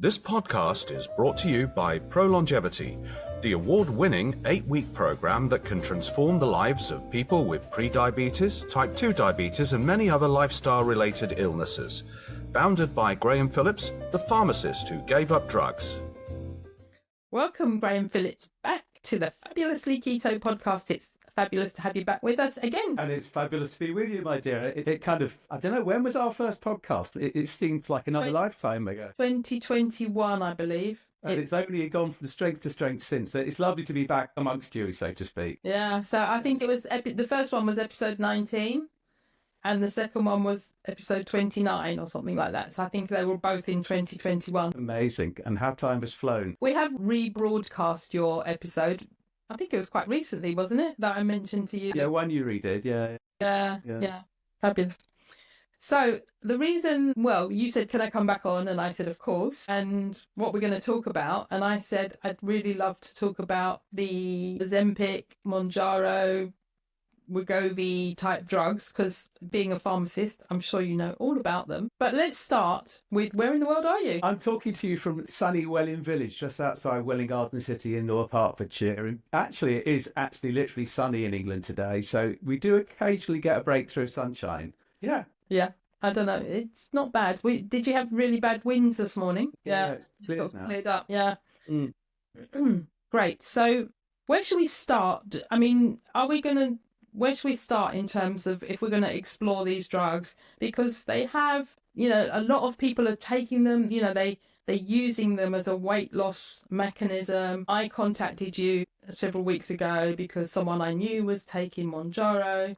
This podcast is brought to you by ProLongevity, the award-winning 8-week program that can transform the lives of people with prediabetes, type 2 diabetes, and many other lifestyle-related illnesses. Founded by Graham Phillips, the pharmacist who gave up drugs. Welcome, Graham Phillips, back to the Fabulously Keto podcast. It's fabulous to have you back with us again. And it's fabulous to be with you, my dear. It kind of, I don't know, when was our first podcast? It seemed like another lifetime ago. 2021, I believe. And it's only gone from strength to strength since. So it's lovely to be back amongst you, so to speak. Yeah, so I think it was, the first one was episode 19 and the second one was episode 29 or something like that. So I think they were both in 2021. Amazing. And how time has flown. We have rebroadcast your episode. I think it was quite recently, wasn't it, that I mentioned to you? Yeah, one you redid, yeah. Yeah. Fabulous. So the reason, well, you said, can I come back on? And I said, of course. And what we're going to talk about. And I said, I'd really love to talk about the Ozempic, Mounjaro, Wegovy type drugs, because being a pharmacist, I'm sure you know all about them. But let's start with, where in the world are you? I'm talking to you from sunny Welling Village, just outside Welling Garden City in North Hertfordshire. And actually, it is literally sunny in England today. So we do occasionally get a breakthrough of sunshine. Yeah. Yeah. I don't know. It's not bad. Did you have really bad winds this morning? Yeah, it's cleared now. Cleared up. Yeah. Great. So where should we start? I mean, where should we start in terms of if we're going to explore these drugs? Because they have, a lot of people are taking them, they're using them as a weight loss mechanism. I contacted you several weeks ago because someone I knew was taking Mounjaro,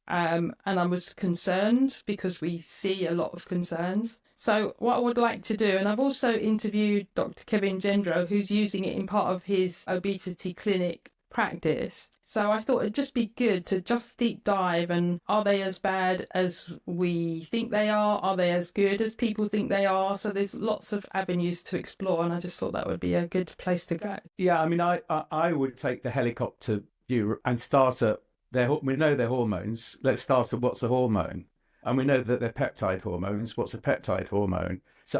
and I was concerned because we see a lot of concerns. So what I would like to do, and I've also interviewed Dr. Kevin Gendro, who's using it in part of his obesity clinic practice. So I thought it'd just be good to just deep dive, and are they as bad as we think they are? Are they as good as people think they are? So there's lots of avenues to explore, and I just thought that would be a good place to go. Yeah, I mean, I would take the helicopter view and start at we know they're hormones. Let's start at what's a hormone. And we know that they're peptide hormones. What's a peptide hormone? So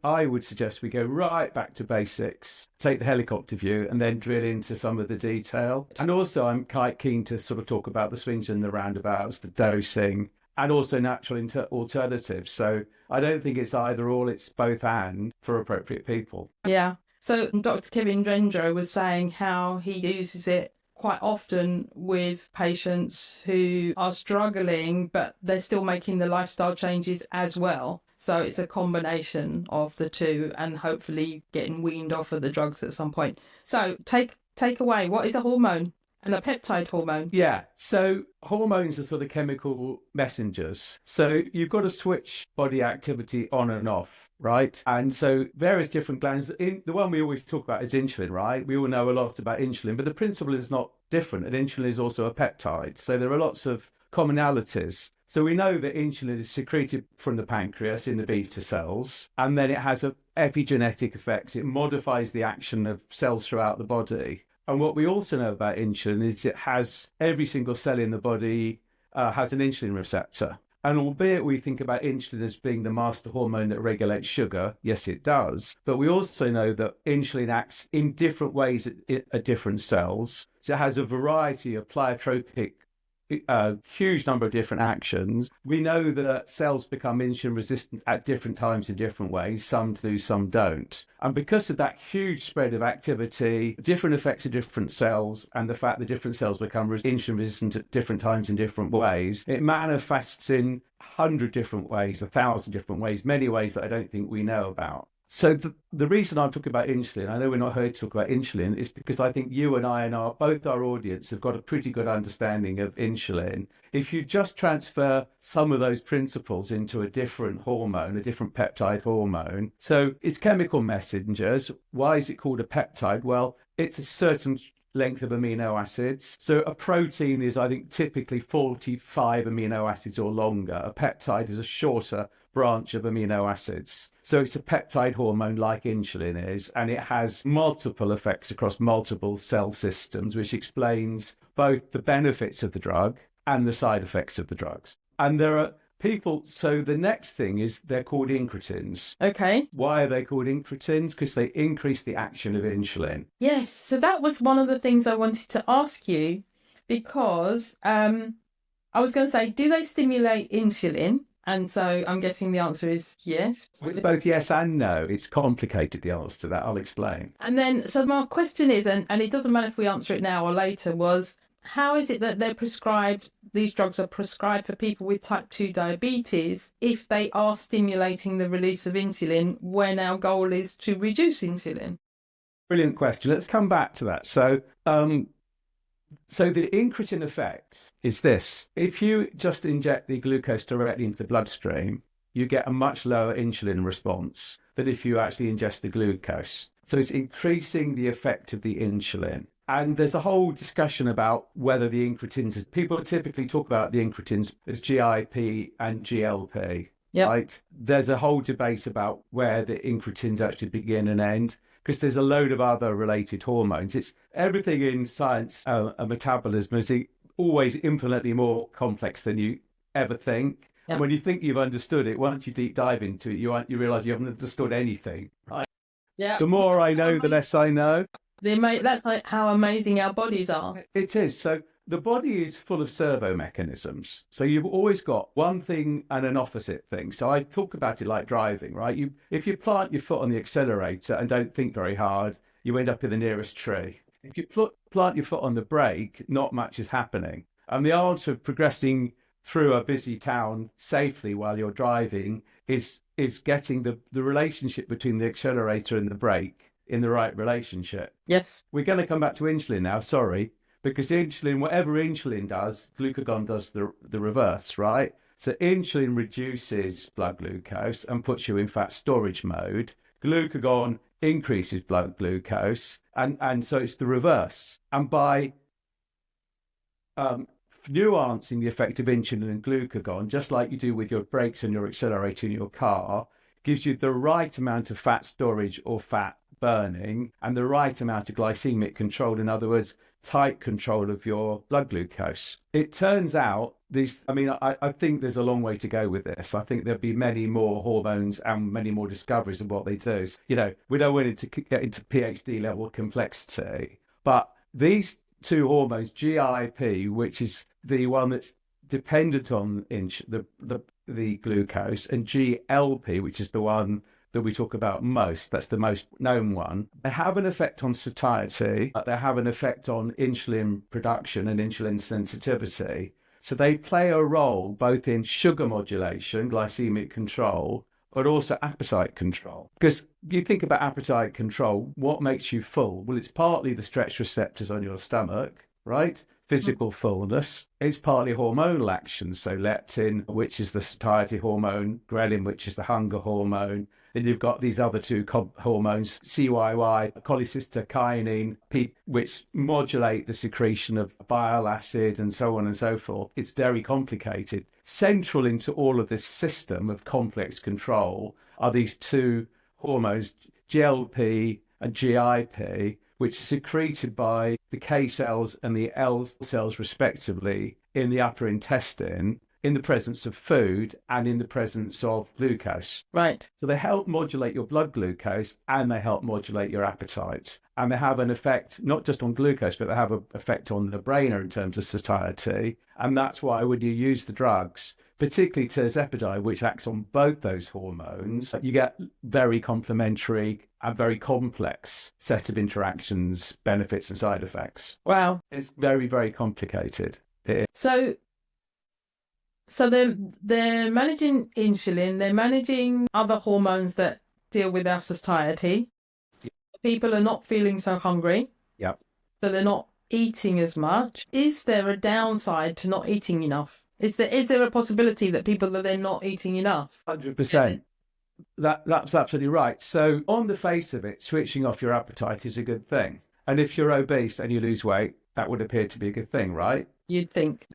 I would suggest we go right back to basics, take the helicopter view, and then drill into some of the detail. And also, I'm quite keen to sort of talk about the swings and the roundabouts, the dosing, and also natural alternatives. So I don't think it's either or, it's both and for appropriate people. Yeah. So Dr. Kevin Gendro was saying how he uses it quite often with patients who are struggling, but they're still making the lifestyle changes as well. So it's a combination of the two, and hopefully getting weaned off of the drugs at some point. So take away, what is a hormone and a peptide hormone? Yeah, so hormones are sort of chemical messengers. So you've got to switch body activity on and off, right? And so various different glands. The one we always talk about is insulin, right? We all know a lot about insulin, but the principle is not different. And insulin is also a peptide. So there are lots of commonalities. So we know that insulin is secreted from the pancreas in the beta cells, and then it has epigenetic effects. It modifies the action of cells throughout the body. And what we also know about insulin is it has every single cell in the body has an insulin receptor. And albeit we think about insulin as being the master hormone that regulates sugar, yes, it does. But we also know that insulin acts in different ways at different cells. So it has a variety of pleiotropic, huge number of different actions. We know that cells become insulin resistant at different times in different ways. Some do, some don't. And because of that huge spread of activity, different effects of different cells, and the fact that different cells become insulin resistant at different times in different ways, it manifests in 100 different ways, 1,000 different ways, many ways that I don't think we know about. So the reason I'm talking about insulin, I know we're not here to talk about insulin, is because I think you and I and both our audience have got a pretty good understanding of insulin. If you just transfer some of those principles into a different hormone, a different peptide hormone, so it's chemical messengers. Why is it called a peptide? Well, it's a certain length of amino acids. So a protein is, I think, typically 45 amino acids or longer. A peptide is a shorter branch of amino acids. So it's a peptide hormone like insulin is, and it has multiple effects across multiple cell systems, which explains both the benefits of the drug and the side effects of the drugs. And there are people, so the next thing is they're called incretins. Okay. Why are they called incretins? Because they increase the action of insulin. Yes. So that was one of the things I wanted to ask you, because I was going to say, do they stimulate insulin? And so I'm guessing the answer is yes. It's both yes and no. It's complicated, the answer to that. I'll explain. And then, so my question is, and it doesn't matter if we answer it now or later, was how is it that they're prescribed, these drugs are prescribed for people with type 2 diabetes if they are stimulating the release of insulin when our goal is to reduce insulin? Brilliant question. Let's come back to that. So the incretin effect is this. If you just inject the glucose directly into the bloodstream, you get a much lower insulin response than if you actually ingest the glucose. So it's increasing the effect of the insulin. And there's a whole discussion about whether the incretins, people typically talk about the incretins as GIP and GLP, right? There's a whole debate about where the incretins actually begin and end, because there's a load of other related hormones. It's everything in science, metabolism is always infinitely more complex than you ever think. Yep. And when you think you've understood it, once you deep dive into it, you realize you haven't understood anything. Right? Yeah. The more I know, the less I know. That's like how amazing our bodies are. It is. So the body is full of servo mechanisms. So you've always got one thing and an opposite thing. So I talk about it like driving, right? If you plant your foot on the accelerator and don't think very hard, you end up in the nearest tree. If you plant your foot on the brake, not much is happening. And the art of progressing through a busy town safely while you're driving is getting the relationship between the accelerator and the brake in the right relationship. Yes. We're going to come back to insulin now, sorry, because insulin, whatever insulin does, glucagon does the reverse, right? So insulin reduces blood glucose and puts you in fat storage mode. Glucagon increases blood glucose, and so it's the reverse. And by nuancing the effect of insulin and glucagon, just like you do with your brakes and your accelerator in your car, gives you the right amount of fat storage or fat burning and the right amount of glycemic control, in other words, tight control of your blood glucose. It turns out I think there's a long way to go with this. I think there'll be many more hormones and many more discoveries of what they do. You know, we don't want it to get into PhD level complexity, but these two hormones, GIP, which is the one that's dependent on the glucose, and GLP, which is the one that we talk about most, that's the most known one, they have an effect on satiety, they have an effect on insulin production and insulin sensitivity. So they play a role both in sugar modulation, glycemic control, but also appetite control. Because you think about appetite control, what makes you full? Well, it's partly the stretch receptors on your stomach, right? Physical fullness. It's partly hormonal action. So leptin, which is the satiety hormone, ghrelin, which is the hunger hormone. Then you've got these other two hormones, CYY, cholecystokinin, which modulate the secretion of bile acid and so on and so forth. It's very complicated. Central into all of this system of complex control are these two hormones, GLP and GIP, which are secreted by the K cells and the L cells respectively in the upper intestine, in the presence of food and in the presence of glucose. Right. So they help modulate your blood glucose and they help modulate your appetite. And they have an effect not just on glucose, but they have an effect on the brain in terms of satiety. And that's why when you use the drugs, particularly tirzepatide, which acts on both those hormones, you get very complementary and very complex set of interactions, benefits and side effects. Wow. It's very, very complicated. So they're managing insulin, they're managing other hormones that deal with our satiety. Yep. People are not feeling so hungry. Yep. So they're not eating as much. Is there a downside to not eating enough? Is there a possibility that people are then not eating enough? 100%. That's absolutely right. So on the face of it, switching off your appetite is a good thing. And if you're obese and you lose weight, that would appear to be a good thing, right? You'd think.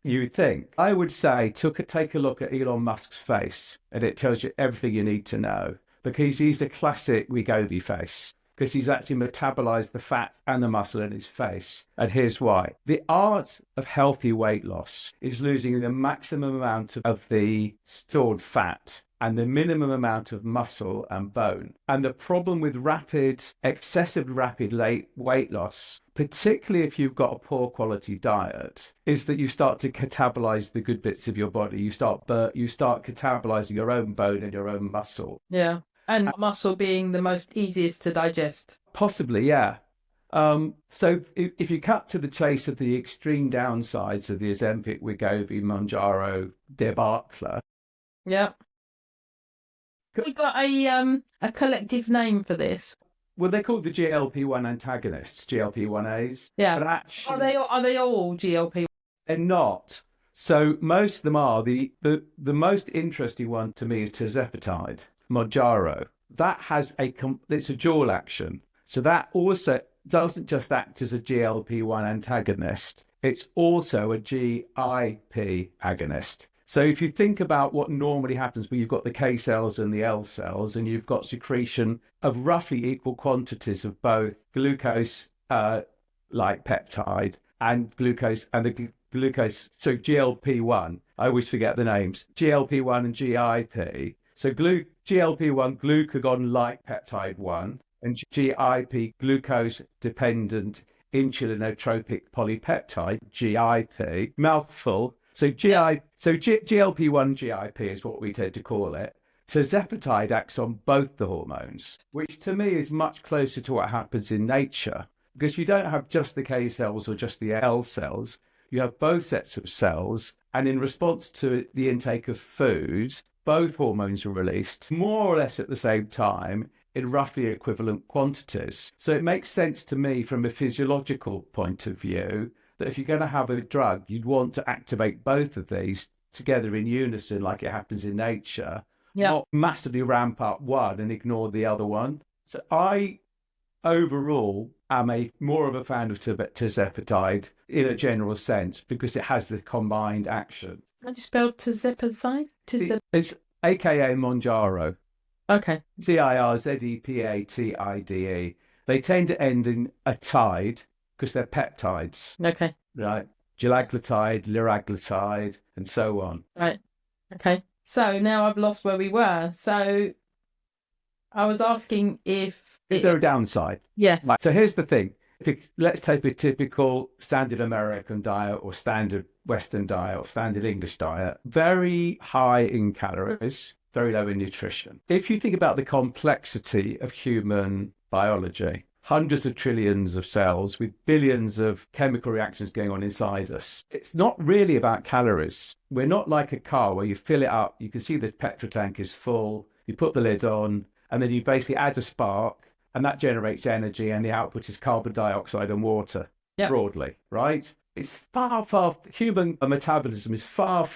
I would say take a look at Elon Musk's face and it tells you everything you need to know, because he's a classic Wegovy face. because he's actually metabolized the fat and the muscle in his face. And here's why. The art of healthy weight loss is losing the maximum amount of the stored fat and the minimum amount of muscle and bone. And the problem with excessive rapid weight loss, particularly if you've got a poor quality diet, is that you start to catabolize the good bits of your body. You start catabolizing your own bone and your own muscle. Yeah. And muscle being the most easiest to digest. Possibly, yeah. So if you cut to the chase of the extreme downsides of the Ozempic, Wegovy, Mounjaro debacle. Yeah. We got a collective name for this. Well, they're called the GLP-1 antagonists, GLP-1As. Yeah. But actually, Are they all GLP? they're not. So most of them are. The most interesting one to me is tirzepatide, Mounjaro. That has it's a dual action. So that also doesn't just act as a GLP-1 antagonist. It's also a GIP agonist. So if you think about what normally happens where you've got the K cells and the L cells, and you've got secretion of roughly equal quantities of both glucose, like peptide, and glucose, and the glucose, so GLP-1, I always forget the names, GLP-1 and GIP. So GLP-1, glucagon-like peptide 1, and GIP, glucose-dependent insulinotropic polypeptide, GIP, mouthful. So GLP-1 GIP is what we tend to call it. Tirzepatide acts on both the hormones, which to me is much closer to what happens in nature, because you don't have just the K cells or just the L cells. You have both sets of cells, and in response to the intake of food, both hormones are released more or less at the same time in roughly equivalent quantities. So it makes sense to me from a physiological point of view that if you're going to have a drug, you'd want to activate both of these together in unison like it happens in nature, not massively ramp up one and ignore the other one. So I, overall, am more of a fan of tirzepatide in a general sense because it has the combined action. How do you spell tirzepatide? It's AKA Mounjaro. Okay. TIRZEPATIDE. They tend to end in a tide because they're peptides. Okay. Right. Gelaglutide, liraglutide, and so on. Right. Okay. So now I've lost where we were. So I was asking if... Is there a downside? Yes. Right. So here's the thing. Let's take a typical standard American diet or standard Western diet or standard English diet. Very high in calories, very low in nutrition. If you think about the complexity of human biology, hundreds of trillions of cells with billions of chemical reactions going on inside us, it's not really about calories. We're not like a car where you fill it up, you can see the petrol tank is full, you put the lid on, and then you basically add a spark, and that generates energy, and the output is carbon dioxide and water, broadly, right? It's human metabolism is far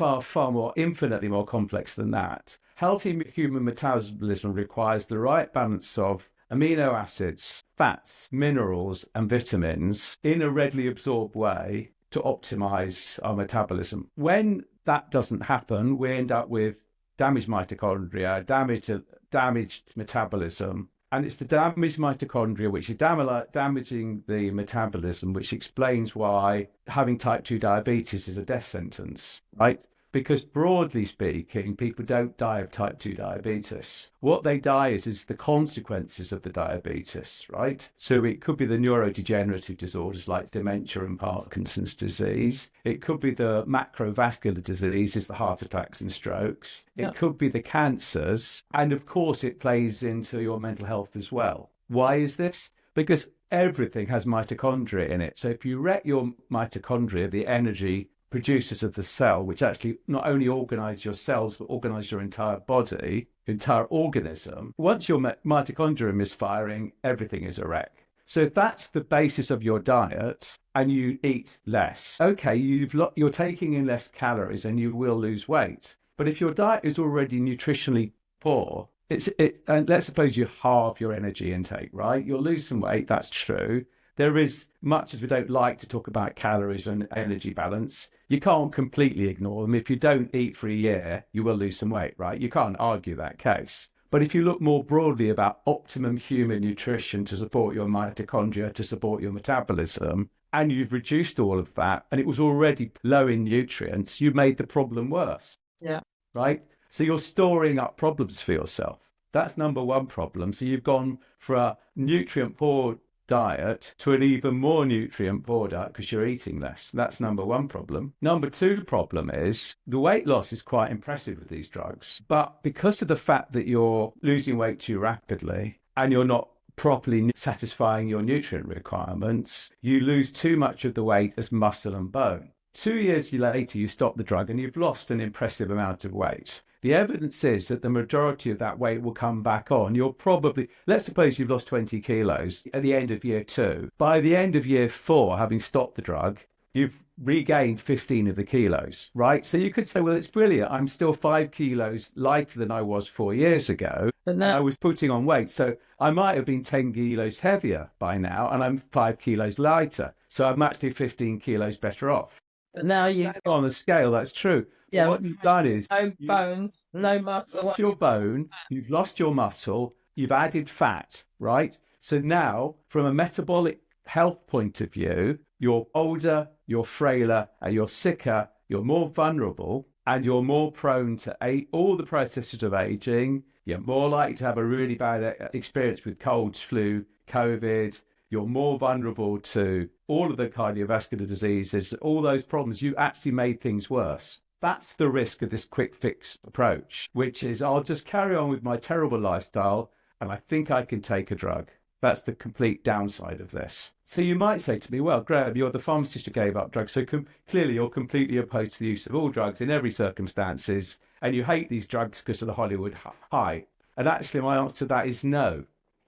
more, infinitely more complex than that. Healthy human metabolism requires the right balance of amino acids, fats, minerals, and vitamins in a readily absorbed way to optimize our metabolism. When that doesn't happen, we end up with damaged mitochondria, damaged metabolism. And it's the damaged mitochondria which is damaging the metabolism, which explains why having type 2 diabetes is a death sentence, right? Because broadly speaking, people don't die of type 2 diabetes. What they die is the consequences of the diabetes, right? So it could be the neurodegenerative disorders like dementia and Parkinson's disease. It could be the macrovascular diseases, the heart attacks and strokes. It could be the cancers. And of course, it plays into your mental health as well. Why is this? Because everything has mitochondria in it. So if you wreck your mitochondria, the energy producers of the cell, which actually not only organize your cells, but organize your entire body, entire organism. Once your mitochondria are misfiring, everything is a wreck. So if that's the basis of your diet and you eat less, okay, you're taking in less calories and you will lose weight. But if your diet is already nutritionally poor, and let's suppose you halve your energy intake, right? You'll lose some weight, that's true. There is, much as we don't like to talk about calories and energy balance, you can't completely ignore them. If you don't eat for a year, you will lose some weight, right? You can't argue that case. But if you look more broadly about optimum human nutrition to support your mitochondria, to support your metabolism, and you've reduced all of that, and it was already low in nutrients, you made the problem worse. Yeah. Right? So you're storing up problems for yourself. That's number one problem. So you've gone for a nutrient poor diet to an even more nutrient poor diet because you're eating less. That's number one problem. Number two problem is the weight loss is quite impressive with these drugs, but because of the fact that you're losing weight too rapidly and you're not properly satisfying your nutrient requirements, you lose too much of the weight as muscle and bone. 2 years later, you stop the drug and you've lost an impressive amount of weight. The evidence is that the majority of that weight will come back on. You're probably, let's suppose you've lost 20 kilos at the end of year 2. By the end of year 4, having stopped the drug, you've regained 15 of the kilos, right? So you could say, well, it's brilliant. I'm still 5 kilos lighter than I was 4 years ago. But now I was putting on weight. So I might have been 10 kilos heavier by now, and I'm 5 kilos lighter. So I'm actually 15 kilos better off. But now you On the scale, that's true. Yeah, But what you've done is no bones, no muscle. lost your bone, you've lost your muscle, you've added fat, right? So now, from a metabolic health point of view, you're older, you're frailer, and you're sicker, you're more vulnerable, and you're more prone to all the processes of aging. You're more likely to have a really bad experience with colds, flu, COVID. You're more vulnerable to all of the cardiovascular diseases, all those problems. You actually made things worse. That's the risk of this quick fix approach, which is I'll just carry on with my terrible lifestyle and I think I can take a drug. That's the complete downside of this. So you might say to me, well, Graham, you're the pharmacist who gave up drugs. So clearly you're completely opposed to the use of all drugs in every circumstances. And you hate these drugs because of the Hollywood high. And actually my answer to that is no,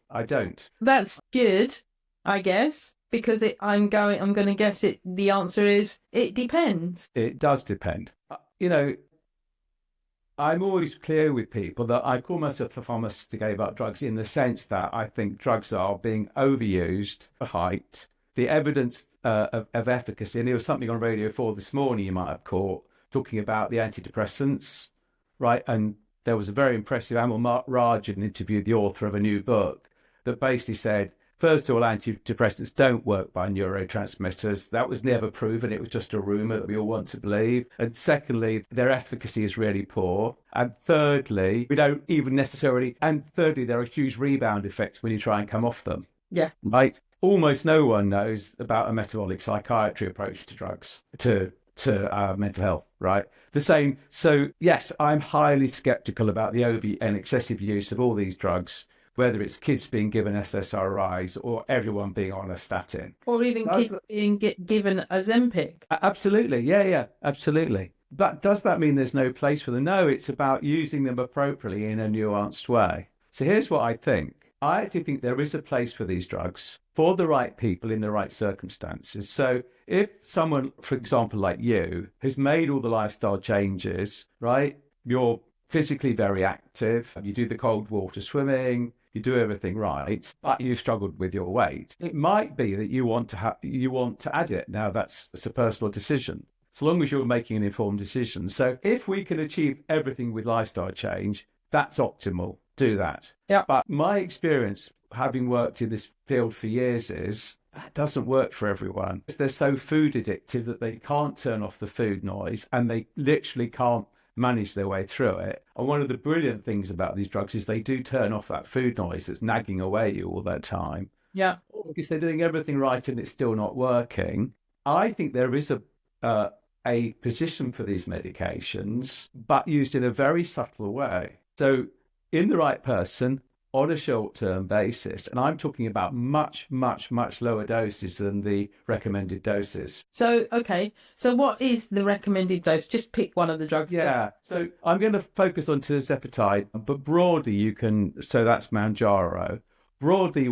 I don't. That's good, I guess, because I'm going to guess it. The answer is it depends. It does depend. You know, I'm always clear with people that I call myself a pharmacist who gave up drugs in the sense that I think drugs are being overused, hyped. The evidence of efficacy, and there was something on Radio 4 this morning you might have caught, talking about the antidepressants, right? And there was a very impressive Amal Rajan interviewed the author of a new book that basically said, first of all, antidepressants don't work by neurotransmitters. That was never proven. It was just a rumor that we all want to believe. And secondly, their efficacy is really poor. And thirdly, there are huge rebound effects when you try and come off them. Yeah. Right? Almost no one knows about a metabolic psychiatry approach to drugs, to mental health, right? The same. So yes, I'm highly skeptical about the and excessive use of all these drugs, whether it's kids being given SSRIs or everyone being on a statin. Or even kids being given Ozempic. Absolutely. Yeah, absolutely. But does that mean there's no place for them? No, it's about using them appropriately in a nuanced way. So here's what I think. I actually think there is a place for these drugs for the right people in the right circumstances. So if someone, for example, like you, who's made all the lifestyle changes, right? You're physically very active, you do the cold water swimming, you do everything right, but you've struggled with your weight. It might be that you want to add it. Now that's a personal decision, so long as you're making an informed decision. So if we can achieve everything with lifestyle change, that's optimal. Do that. Yeah. But my experience, having worked in this field for years, is that doesn't work for everyone. They're so food addictive that they can't turn off the food noise, and they literally can't manage their way through it. And one of the brilliant things about these drugs is they do turn off that food noise that's nagging away at you all that time. Yeah. Because they're doing everything right and it's still not working. I think there is a position for these medications, but used in a very subtle way. So in the right person, on a short-term basis, and I'm talking about much, much, much lower doses than the recommended doses. So, okay. So what is the recommended dose? Just pick one of the drugs. Yeah. So I'm going to focus on tirzepatide, but broadly you can, so that's Mounjaro. Broadly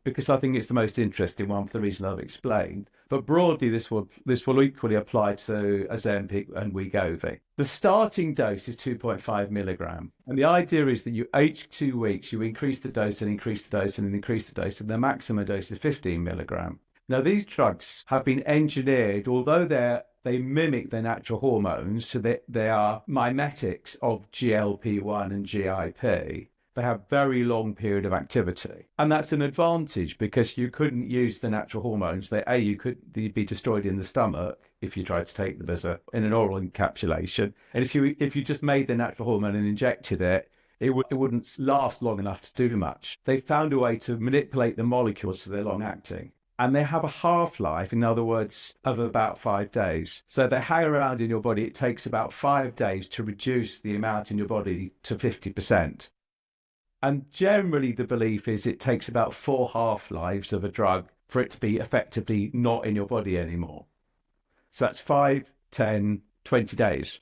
because I think it's the most interesting one for the reason I've explained, but broadly this will equally apply to Ozempic and Wegovy. The starting dose is 2.5 milligram. And the idea is that each 2 weeks, you increase the dose and increase the dose and increase the dose, and the maximum dose is 15 milligram. Now, these drugs have been engineered, although they mimic their natural hormones, so they are mimetics of GLP-1 and GIP. they have very long period of activity. And that's an advantage because you couldn't use the natural hormones. You'd be destroyed in the stomach if you tried to take them in an oral encapsulation. And if you just made the natural hormone and injected it, it wouldn't last long enough to do much. They found a way to manipulate the molecules so they're long acting. And they have a half-life, in other words, of about 5 days. So they hang around in your body. It takes about 5 days to reduce the amount in your body to 50%. And generally the belief is it takes about 4 half-lives of a drug for it to be effectively not in your body anymore. So that's 5, 10, 20 days.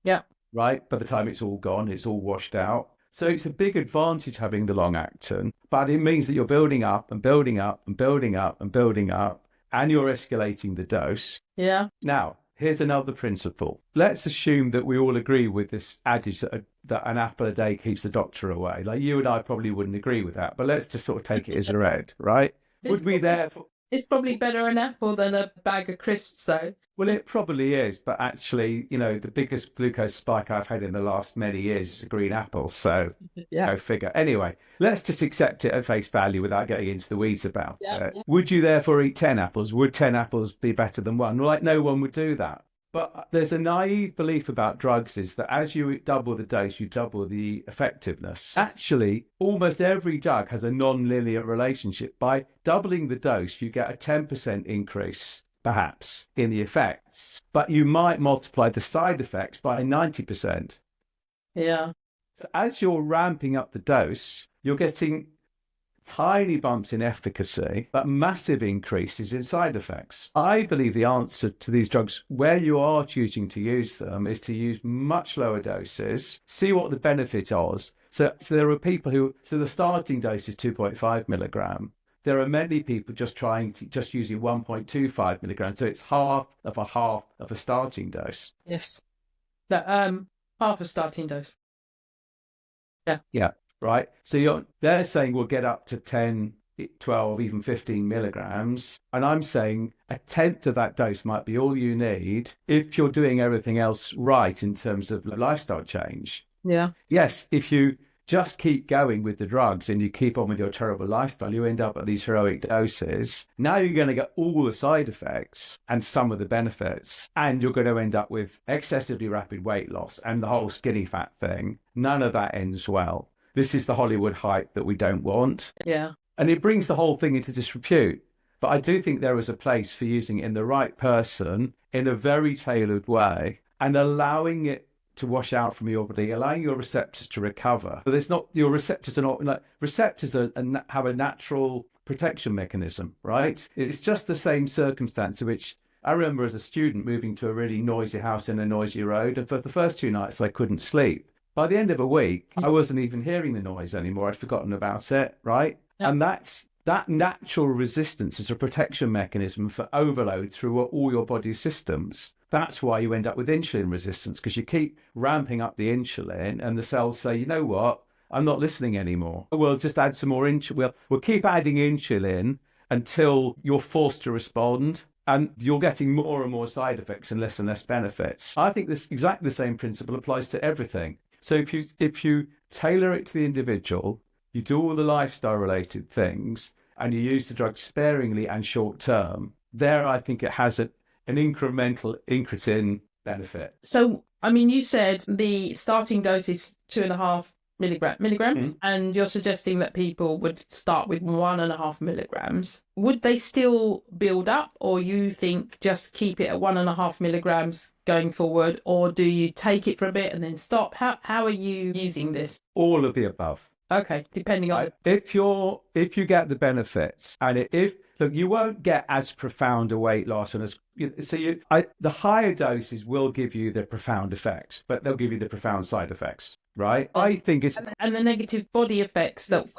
Yeah. Right? By the time it's all gone, it's all washed out. So it's a big advantage having the long acting, but it means that you're building up and building up and building up and building up, and you're escalating the dose. Yeah. Now, here's another principle. Let's assume that we all agree with this adage that an apple a day keeps the doctor away. Like you and I probably wouldn't agree with that, but let's just sort of take it as a read, right? Would we therefore... It's probably better an apple than a bag of crisps, though. Well, it probably is, but actually, the biggest glucose spike I've had in the last many years is a green apple. So, go figure. Anyway, let's just accept it at face value without getting into the weeds about it. Yeah. Would you therefore eat 10 apples? Would 10 apples be better than one? Well, no one would do that. But there's a naive belief about drugs is that as you double the dose, you double the effectiveness. Actually, almost every drug has a non-linear relationship. By doubling the dose, you get a 10% increase, perhaps, in the effects. But you might multiply the side effects by 90%. Yeah. So as you're ramping up the dose, you're getting tiny bumps in efficacy, but massive increases in side effects. I believe the answer to these drugs, where you are choosing to use them, is to use much lower doses, see what the benefit is. So there are people so the starting dose is 2.5 milligram. There are many people just using 1.25 milligrams. So it's half of a starting dose. Yes. Half a starting dose. Yeah. Yeah. Right. So they're saying we'll get up to 10, 12, even 15 milligrams. And I'm saying a tenth of that dose might be all you need if you're doing everything else right in terms of lifestyle change. Yeah. Yes. If you just keep going with the drugs and you keep on with your terrible lifestyle, you end up at these heroic doses. Now you're going to get all the side effects and some of the benefits, and you're going to end up with excessively rapid weight loss and the whole skinny fat thing. None of that ends well. This is the Hollywood hype that we don't want. Yeah. And it brings the whole thing into disrepute. But I do think there is a place for using it in the right person in a very tailored way and allowing it to wash out from your body, allowing your receptors to recover. But your receptors are not like receptors have a natural protection mechanism, right? It's just the same circumstance in which I remember as a student moving to a really noisy house in a noisy road. And for the first 2 nights, I couldn't sleep. By the end of a week, I wasn't even hearing the noise anymore. I'd forgotten about it, right? Yep. And that natural resistance is a protection mechanism for overload through all your body's systems. That's why you end up with insulin resistance, because you keep ramping up the insulin and the cells say, you know what, I'm not listening anymore. We'll just add some more insulin. We'll keep adding insulin until you're forced to respond. And you're getting more and more side effects and less benefits. I think exactly the same principle applies to everything. So if you tailor it to the individual, you do all the lifestyle related things, and you use the drug sparingly and short term, there I think it has an incremental incretin benefit. So, I mean, you said the starting dose is 2.5 milligrams, and you're suggesting that people would start with 1.5 milligrams. Would they still build up, or you think just keep it at 1.5 milligrams going forward, or do you take it for a bit and then stop? How are you using this? All of the above. Okay, depending on if you get the benefits, and look, you won't get as profound a weight loss, and the higher doses will give you the profound effects, but they'll give you the profound side effects, right? I think it's and the negative body effects that.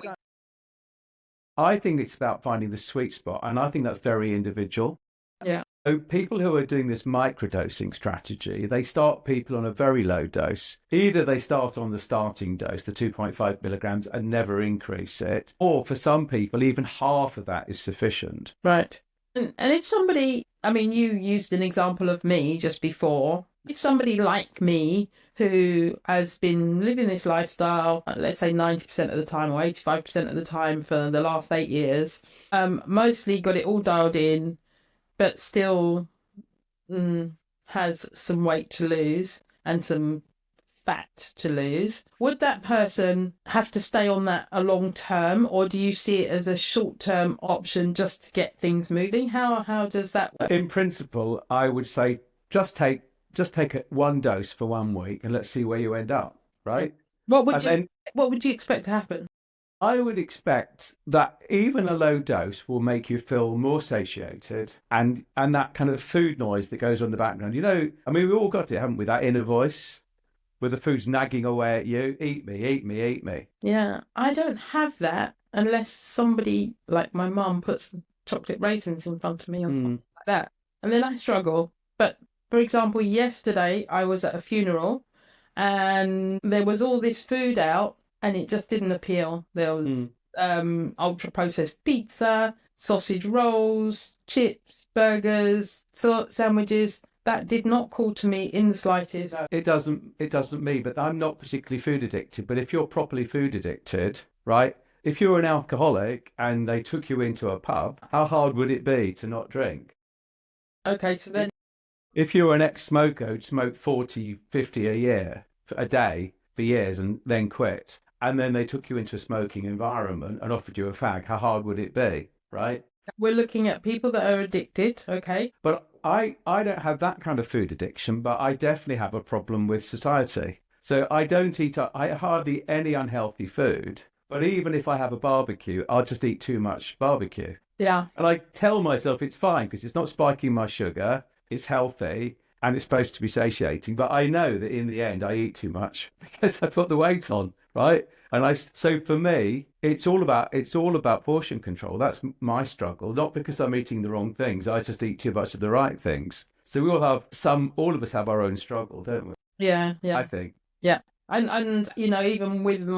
I think it's about finding the sweet spot, and I think that's very individual. Yeah. So people who are doing this microdosing strategy, they start people on a very low dose. Either they start on the starting dose, the 2.5 milligrams, and never increase it. Or for some people, even half of that is sufficient. Right. And if somebody I mean, you used an example of me just before. If somebody like me who has been living this lifestyle, let's say 90% of the time or 85% of the time for the last 8 years, mostly got it all dialed in, but still has some weight to lose and some fat to lose, would that person have to stay on that a long term, or do you see it as a short term option just to get things moving? How does that work? In principle, I would say just take one dose for 1 week and let's see where you end up, right? What would And what would you expect to happen? I would expect that even a low dose will make you feel more satiated, and that kind of food noise that goes on in the background. You know, I mean, we've all got it, haven't we? That inner voice where the food's nagging away at you, eat me, eat me, eat me. Yeah, I don't have that unless somebody like my mum puts chocolate raisins in front of me or something like that. And then I struggle. But for example, yesterday I was at a funeral and there was all this food out and it just didn't appeal. There was ultra processed pizza, sausage rolls, chips, burgers, sandwiches. That did not call to me in the slightest. It doesn't me, but I'm not particularly food addicted. But if you're properly food addicted, right? If you're an alcoholic and they took you into a pub, how hard would it be to not drink? Okay, so then if you're an ex-smoker who'd smoked 40, 50 a day for years and then quit, and then they took you into a smoking environment and offered you a fag, how hard would it be, right? we're looking at people that are addicted, okay? But I don't have that kind of food addiction, but I definitely have a problem with society. So I don't eat, I hardly eat any unhealthy food. But even if I have a barbecue, I'll just eat too much barbecue. Yeah. And I tell myself it's fine because it's not spiking my sugar, it's healthy, and it's supposed to be satiating. But I know that in the end, I eat too much because I put the weight on, right? And so for me, it's all about portion control. That's my struggle, not because I'm eating the wrong things. I just eat too much of the right things. So all of us have our own struggle, don't we? Yeah, yeah. I think. Yeah. And you know, even with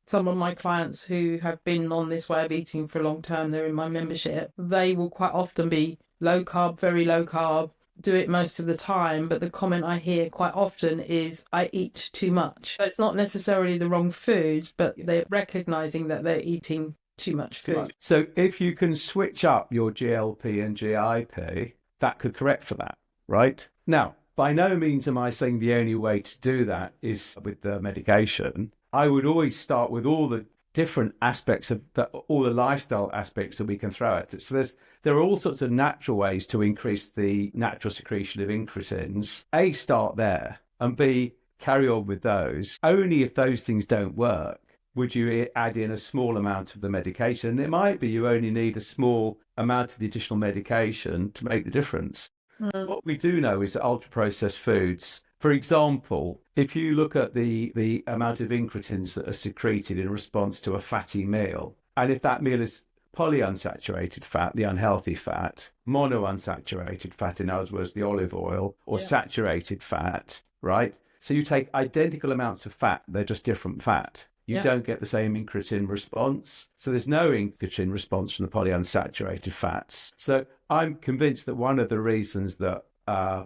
some of my clients who have been on this way of eating for a long term, they're in my membership, they will quite often be low carb, very low carb, do it most of the time. But the comment I hear quite often is, I eat too much. So it's not necessarily the wrong foods, but they're recognizing that they're eating too much food. So if you can switch up your GLP and GIP, that could correct for that, right? Now, by no means am I saying the only way to do that is with the medication. I would always start with all the different aspects of all the lifestyle aspects that we can throw at it. So there are all sorts of natural ways to increase the natural secretion of incretins. A, start there, and B, carry on with those. Only if those things don't work would you add in a small amount of the medication. And it might be you only need a small amount of the additional medication to make the difference. What we do know is that ultra-processed foods, for example, if you look at the amount of incretins that are secreted in response to a fatty meal, and if that meal is polyunsaturated fat, the unhealthy fat, monounsaturated fat, in other words, the olive oil, or saturated fat, right? So you take identical amounts of fat, they're just different fat. You don't get the same incretin response. So there's no incretin response from the polyunsaturated fats. So I'm convinced that one of the reasons that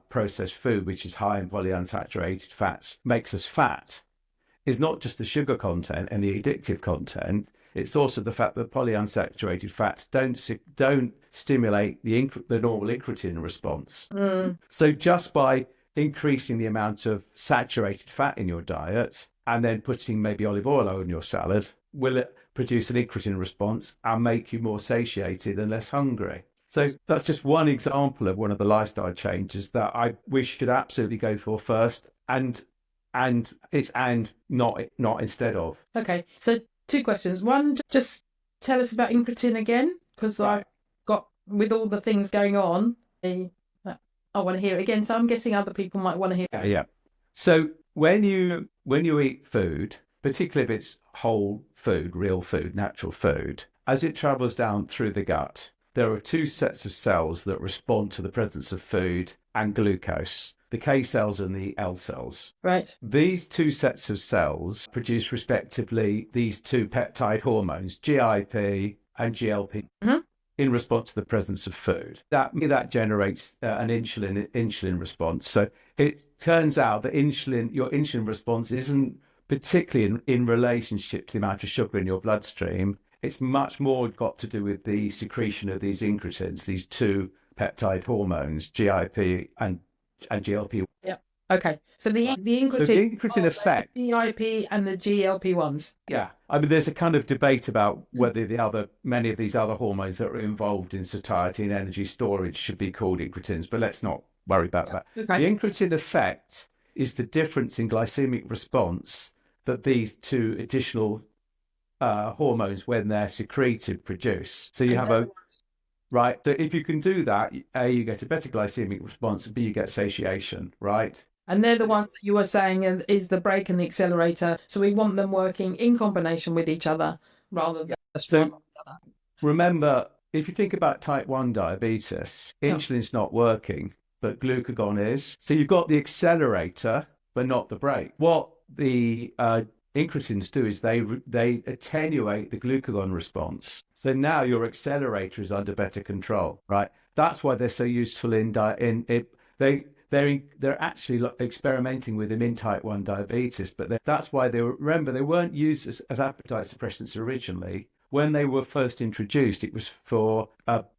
processed food, which is high in polyunsaturated fats, makes us fat is not just the sugar content and the addictive content. It's also the fact that polyunsaturated fats don't stimulate the normal incretin response. So just by increasing the amount of saturated fat in your diet and then putting maybe olive oil on your salad, will it produce an incretin response and make you more satiated and less hungry? So that's just one example of one of the lifestyle changes that we should absolutely go for first, and not instead of. Okay, so 2 questions. One, just tell us about incretin again, because I've got, with all the things going on, I want to hear it again. So I'm guessing other people might want to hear it. Yeah. So when you eat food, particularly if it's whole food, real food, natural food, as it travels down through the gut, there are 2 sets of cells that respond to the presence of food and glucose, the K cells and the L cells. Right. These 2 sets of cells produce respectively these 2 peptide hormones, GIP and GLP. in response to the presence of food. That generates an insulin response. So it turns out that your insulin response isn't particularly in relationship to the amount of sugar in your bloodstream. It's much more got to do with the secretion of these incretins, these two peptide hormones, GIP and GLP. Yeah. Okay. So the incretin, So the incretin effect, the GIP and the GLP-1s. yeah. I mean, there's a kind of debate about whether many of these other hormones that are involved in satiety and energy storage should be called incretins, but let's not worry about that. Okay. The incretin effect is the difference in glycemic response that these two additional hormones, when they're secreted, produce. So you have right. So if you can do that, A, you get a better glycemic response, B, you get satiation, right? And they're the ones that you were saying is the brake and the accelerator. So we want them working in combination with each other rather than just one or the other. Remember, if you think about type 1 diabetes, insulin's not working, but glucagon is. So you've got the accelerator, but not the brake. What the incretins do is they attenuate the glucagon response. So now your accelerator is under better control, right? That's why they're so useful they're actually experimenting with them in type 1 diabetes, but that's why they weren't used as appetite suppressants originally. When they were first introduced, it was for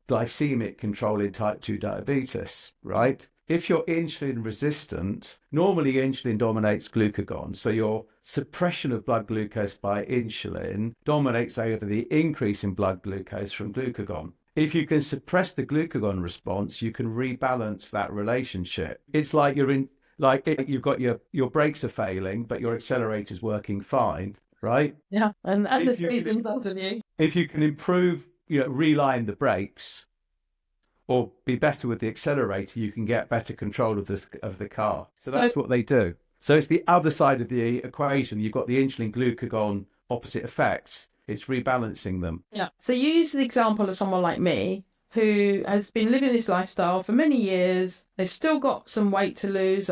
glycemic control in type 2 diabetes, right? If you're insulin resistant, normally insulin dominates glucagon. So your suppression of blood glucose by insulin dominates over the increase in blood glucose from glucagon. If you can suppress the glucagon response, you can rebalance that relationship. It's like you've got your brakes are failing, but your accelerator's working fine, right? Yeah, and the tree's in front of you. If you can improve, reline the brakes, or be better with the accelerator, you can get better control of the car. So that's what they do. So it's the other side of the equation. You've got the insulin glucagon opposite effects. It's rebalancing them. Yeah. So you use the example of someone like me who has been living this lifestyle for many years. They've still got some weight to lose,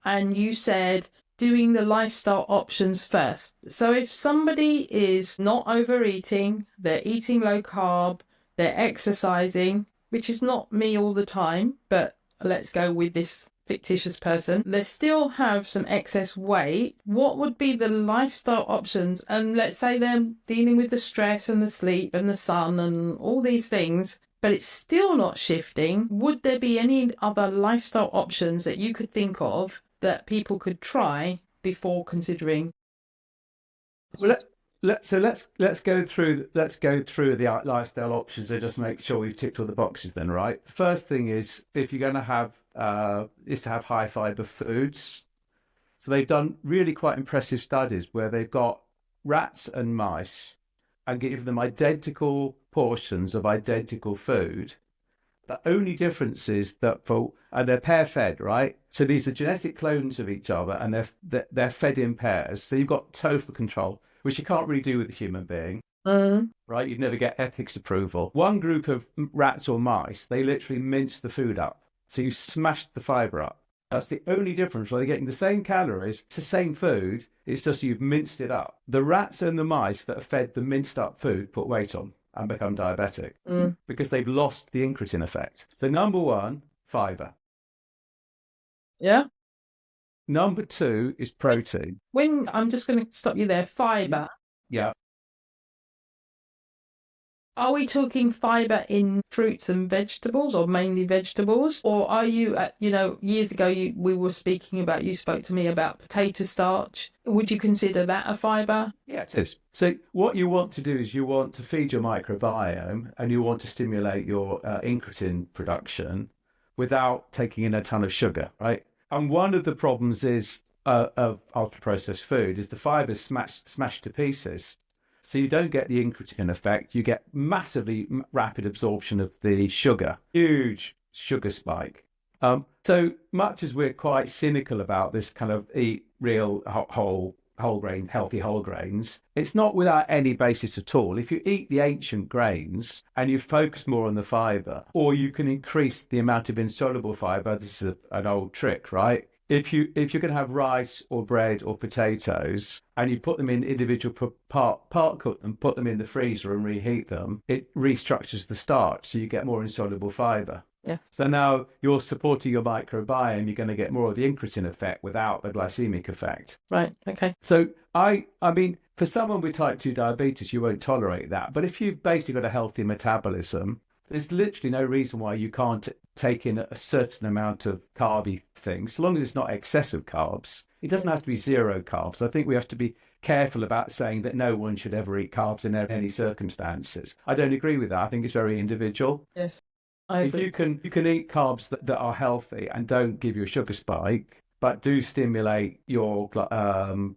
and you said doing the lifestyle options first. So if somebody is not overeating, they're eating low carb, they're exercising, which is not me all the time, but let's go with this fictitious person, they still have some excess weight, what would be the lifestyle options? And let's say they're dealing with the stress and the sleep and the sun and all these things, but it's still not shifting. Would there be any other lifestyle options that you could think of that people could try before considering? Well, let's go through the lifestyle options and just make sure we've ticked all the boxes then, right? The first thing is, if you're going to have is to have high fiber foods. So they've done really quite impressive studies where they've got rats and mice and give them identical portions of identical food. The only difference is that and they're pair fed, right? So these are genetic clones of each other, and they're fed in pairs. So you've got total control, which you can't really do with a human being, right? You'd never get ethics approval. One group of rats or mice, they literally mince the food up. So you smash the fiber up. That's the only difference. They're getting the same calories, it's the same food, it's just you've minced it up. The rats and the mice that are fed the minced up food put weight on and become diabetic because they've lost the incretin effect. So number one, fiber. Yeah. Number two is protein. When I'm just going to stop you there, fiber. Yeah. Are we talking fiber in fruits and vegetables, or mainly vegetables? Or are you, years ago you spoke to me about potato starch. Would you consider that a fiber? Yeah, it is. So what you want to do is you want to feed your microbiome and you want to stimulate your incretin production without taking in a ton of sugar, right? And one of the problems is of ultra-processed food is the fibers smashed to pieces. So you don't get the incretin effect. You get massively rapid absorption of the sugar, huge sugar spike. So much as we're quite cynical about this kind of eat real whole grain, healthy whole grains, it's not without any basis at all. If you eat the ancient grains and you focus more on the fiber, or you can increase the amount of insoluble fiber, this is an old trick, right? if you're going to have rice or bread or potatoes and you put them in individual part cook them, put them in the freezer and reheat them, it restructures the starch, so you get more insoluble fiber. Yeah. So now you're supporting your microbiome, you're going to get more of the incretin effect without the glycemic effect. Right. Okay. So I mean, for someone with type 2 diabetes, you won't tolerate that. But if you've basically got a healthy metabolism, there's literally no reason why you can't take in a certain amount of carby things, so long as it's not excessive carbs. It doesn't have to be zero carbs. I think we have to be careful about saying that no one should ever eat carbs in any circumstances. I don't agree with that. I think it's very individual. Yes. If you can eat carbs that are healthy and don't give you a sugar spike, but do stimulate your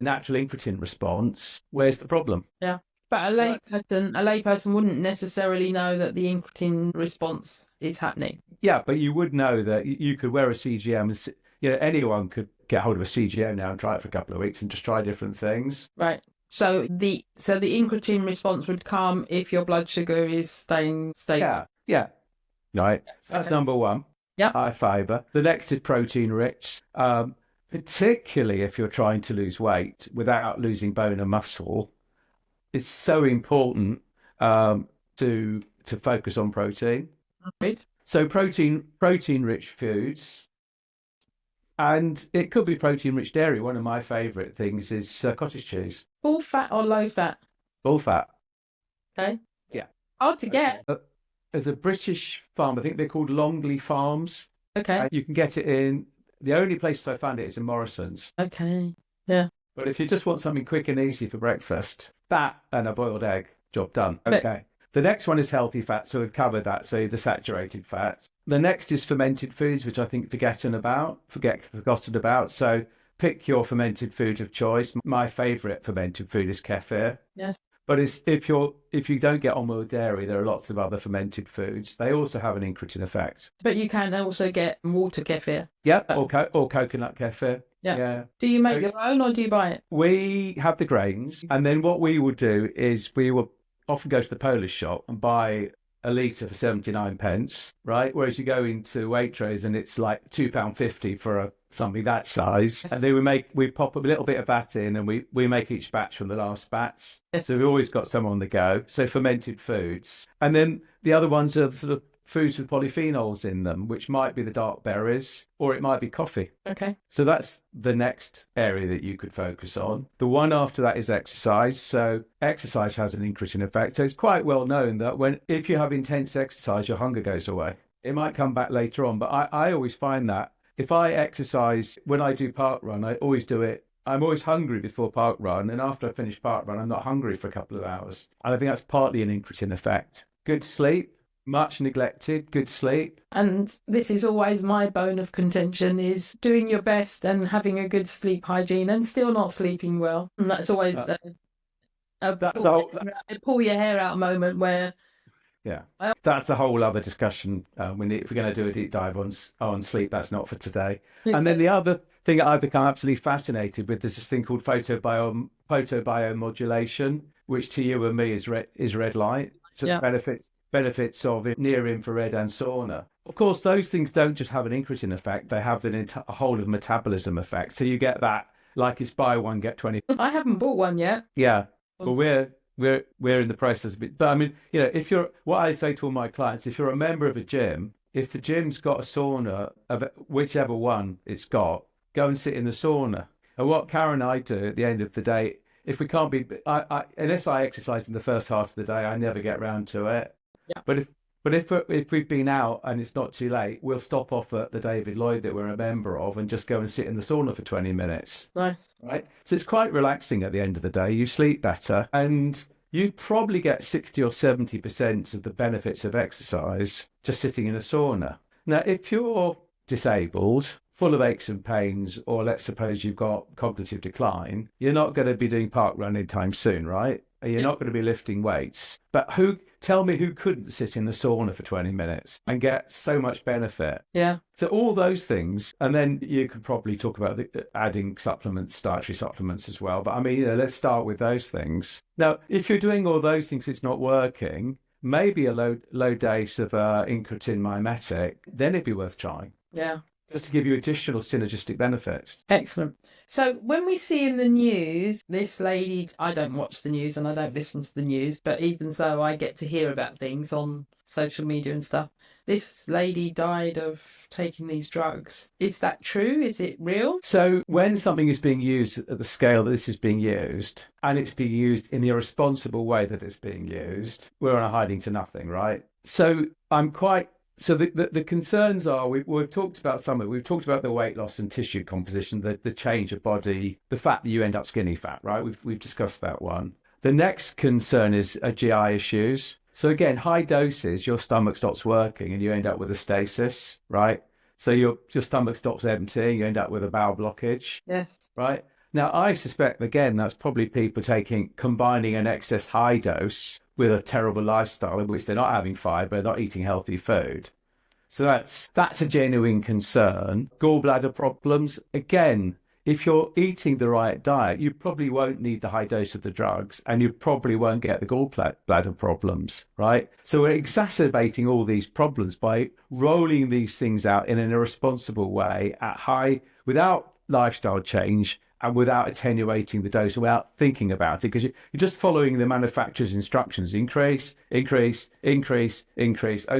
natural incretin response, where's the problem? Yeah. But a layperson wouldn't necessarily know that the incretin response is happening. Yeah, but you would know that you could wear a CGM. And, anyone could get hold of a CGM now and try it for a couple of weeks and just try different things. Right. So the incretin response would come if your blood sugar is staying stable. Yeah. Right. So that's number one. Yeah. High fiber. The next is protein rich. Particularly if you're trying to lose weight without losing bone and muscle. It's so important to focus on protein. Right. So protein-rich foods, and it could be protein-rich dairy. One of my favourite things is cottage cheese. Full fat or low fat? Full fat. Okay. Yeah. Hard to get. There's a British farm, I think they're called Longley Farms. Okay. You can get it in, the only places I found it is in Morrison's. Okay. Yeah. But if you just want something quick and easy for breakfast, that and a boiled egg, job done. Okay. The next one is healthy fat, so we've covered that, so the saturated fats. The next is fermented foods, which I think forgotten about. So pick your fermented food of choice. My favourite fermented food is kefir. Yes. But if you don't get on with dairy, there are lots of other fermented foods. They also have an incretin effect. But you can also get water kefir. Yeah, or coconut kefir. Yeah. Do you make your own or do you buy it? We have the grains, and then what we would do is we will often go to the Polish shop and buy a litre for 79 pence, right? Whereas you go into Waitrose and it's like £2.50 for something that size. And then we pop a little bit of that in and we make each batch from the last batch. Yes. So we've always got some on the go. So fermented foods. And then the other ones are sort of foods with polyphenols in them, which might be the dark berries or it might be coffee. Okay. So that's the next area that you could focus on. The one after that is exercise. So exercise has an incretin effect. So it's quite well known that if you have intense exercise, your hunger goes away. It might come back later on, but I always find that if I exercise, when I do park run, I always do it. I'm always hungry before park run. And after I finish park run, I'm not hungry for a couple of hours. And I think that's partly an incretin effect. Good sleep. Much neglected, good sleep. And this is always my bone of contention, is doing your best and having a good sleep hygiene and still not sleeping well. And that's always pull your hair out moment where... Yeah, that's a whole other discussion. If we're going to do a deep dive on sleep, that's not for today. And then the other thing that I've become absolutely fascinated with is this thing called photobiomodulation, which to you and me is red light. So benefits of near infrared and sauna. Of course, those things don't just have an incretin effect; they have a whole of metabolism effect. So you get that, like it's buy one get 20. I haven't bought one yet. Yeah, but we're in the process of it. But I mean, what I say to all my clients, if you're a member of a gym, if the gym's got a sauna of whichever one it's got, go and sit in the sauna. And what Karen and I do at the end of the day, if we can't be, unless I exercise in the first half of the day, I never get round to it. Yeah. But if we've been out and it's not too late, we'll stop off at the David Lloyd that we're a member of and just go and sit in the sauna for 20 minutes. Nice. Right? So it's quite relaxing at the end of the day. You sleep better and you probably get 60 or 70% of the benefits of exercise just sitting in a sauna. Now, if you're disabled, full of aches and pains, or let's suppose you've got cognitive decline, you're not going to be doing park run anytime soon, right? You're not going to be lifting weights. But tell me who couldn't sit in the sauna for 20 minutes and get so much benefit? Yeah. So all those things, and then you could probably talk about adding supplements, dietary supplements as well. But I mean, let's start with those things. Now, if you're doing all those things, it's not working, maybe a low dose of incretin mimetic, then it'd be worth trying. Yeah. just to give you additional synergistic benefits. Excellent. So when we see in the news, this lady, I don't watch the news and I don't listen to the news, but even so, I get to hear about things on social media and stuff. This lady died of taking these drugs. Is that true? Is it real? So when something is being used at the scale that this is being used, and it's being used in the irresponsible way that it's being used, we're on a hiding to nothing, right? So the concerns are, we've talked about some of it. We've talked about the weight loss and tissue composition, the change of body, the fact that you end up skinny fat, right? We've discussed that one. The next concern is GI issues. So again, high doses, your stomach stops working and you end up with a stasis, right? So your stomach stops emptying, you end up with a bowel blockage. Yes. Right? Now, I suspect, again, that's probably people combining an excess high dose with a terrible lifestyle in which they're not having fibre, not eating healthy food. So that's a genuine concern. Gallbladder problems, again, if you're eating the right diet, you probably won't need the high dose of the drugs and you probably won't get the gallbladder problems, right? So we're exacerbating all these problems by rolling these things out in an irresponsible way without lifestyle change and without attenuating the dose, without thinking about it, because you're just following the manufacturer's instructions. Increase. Oh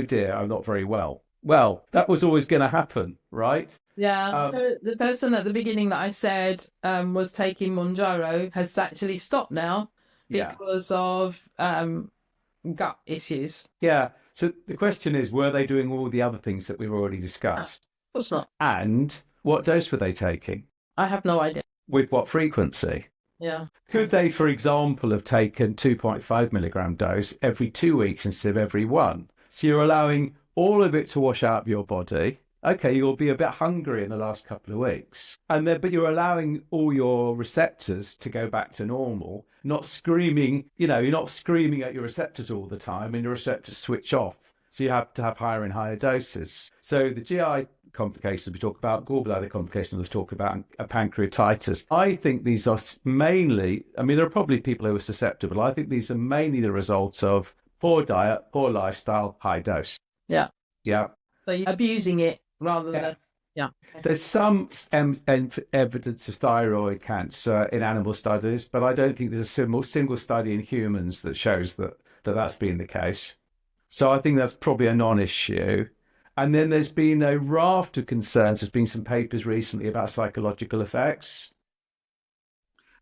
dear, I'm not very well. Well, that was always going to happen, right? Yeah. So the person at the beginning that I said was taking Mounjaro has actually stopped now because of gut issues. Yeah. So the question is, were they doing all the other things that we've already discussed? Of course not. And what dose were they taking? I have no idea. With what frequency? Yeah. Could they, for example, have taken 2.5 milligram dose every 2 weeks instead of every one? So you're allowing all of it to wash out of your body. Okay, you'll be a bit hungry in the last couple of weeks. But you're allowing all your receptors to go back to normal, not screaming, you're not screaming at your receptors all the time and your receptors switch off. So you have to have higher and higher doses. So the GI complications we talk about, gallbladder complications we talk about, pancreatitis. I think these are mainly, there are probably people who are susceptible. I think these are mainly the results of poor diet, poor lifestyle, high dose. Yeah. Yeah. So you're abusing it rather than... Yeah. There's some evidence of thyroid cancer in animal studies, but I don't think there's a single study in humans that shows that's been the case. So I think that's probably a non-issue. And then there's been a raft of concerns. There's been some papers recently about psychological effects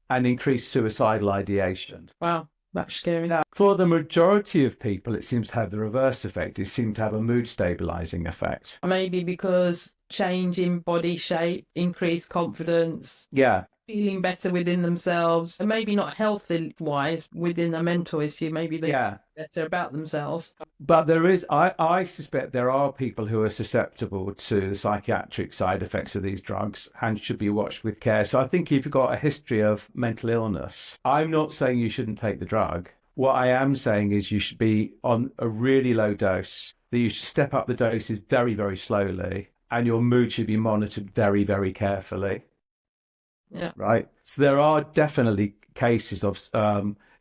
and increased suicidal ideation. Wow, that's scary. Now, for the majority of people, it seems to have the reverse effect. It seems to have a mood stabilizing effect. Maybe because change in body shape, increased confidence. Yeah. Feeling better within themselves, and maybe not health-wise within a mental issue. Maybe they feel better about themselves. But there is, I suspect there are people who are susceptible to the psychiatric side effects of these drugs and should be watched with care. So I think if you've got a history of mental illness, I'm not saying you shouldn't take the drug. What I am saying is you should be on a really low dose, that you should step up the doses very, very slowly, and your mood should be monitored very, very carefully. Yeah. Right. So there are definitely cases of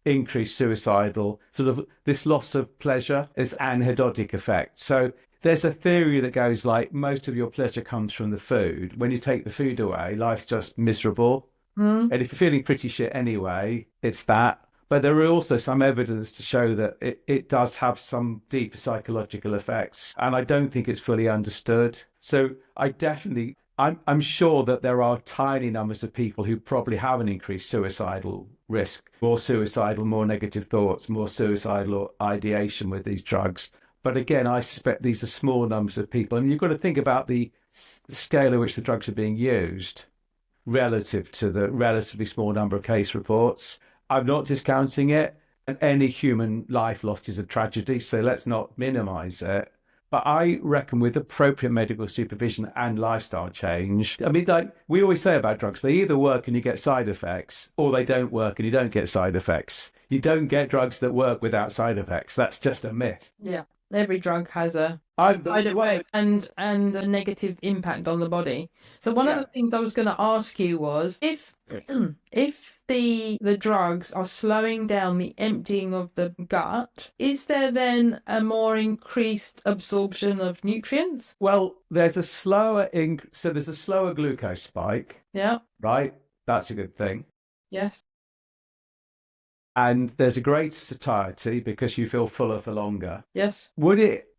increased suicidal, sort of this loss of pleasure, this anhedonic effect. So there's a theory that goes like most of your pleasure comes from the food. When you take the food away, life's just miserable. And if you're feeling pretty shit anyway, it's that. But there are also some evidence to show that it does have some deeper psychological effects. And I don't think it's fully understood. So I'm sure that there are tiny numbers of people who probably have an increased suicidal risk, more suicidal, more negative thoughts, more suicidal ideation with these drugs. But again, I suspect these are small numbers of people. And you've got to think about the scale at which the drugs are being used relative to the relatively small number of case reports. I'm not discounting it. And any human life lost is a tragedy, so let's not minimize it. But I reckon with appropriate medical supervision and lifestyle change, like we always say about drugs, they either work and you get side effects, or they don't work and you don't get side effects. You don't get drugs that work without side effects. That's just a myth. Yeah. Every drug has a I've side effect and a negative impact on the body. So one of the things I was going to ask you was if the drugs are slowing down the emptying of the gut, is there then a more increased absorption of nutrients? Well, there's a slower there's a slower glucose spike, Yeah. right? That's a good thing. Yes. And there's a greater satiety because you feel fuller for longer. Yes.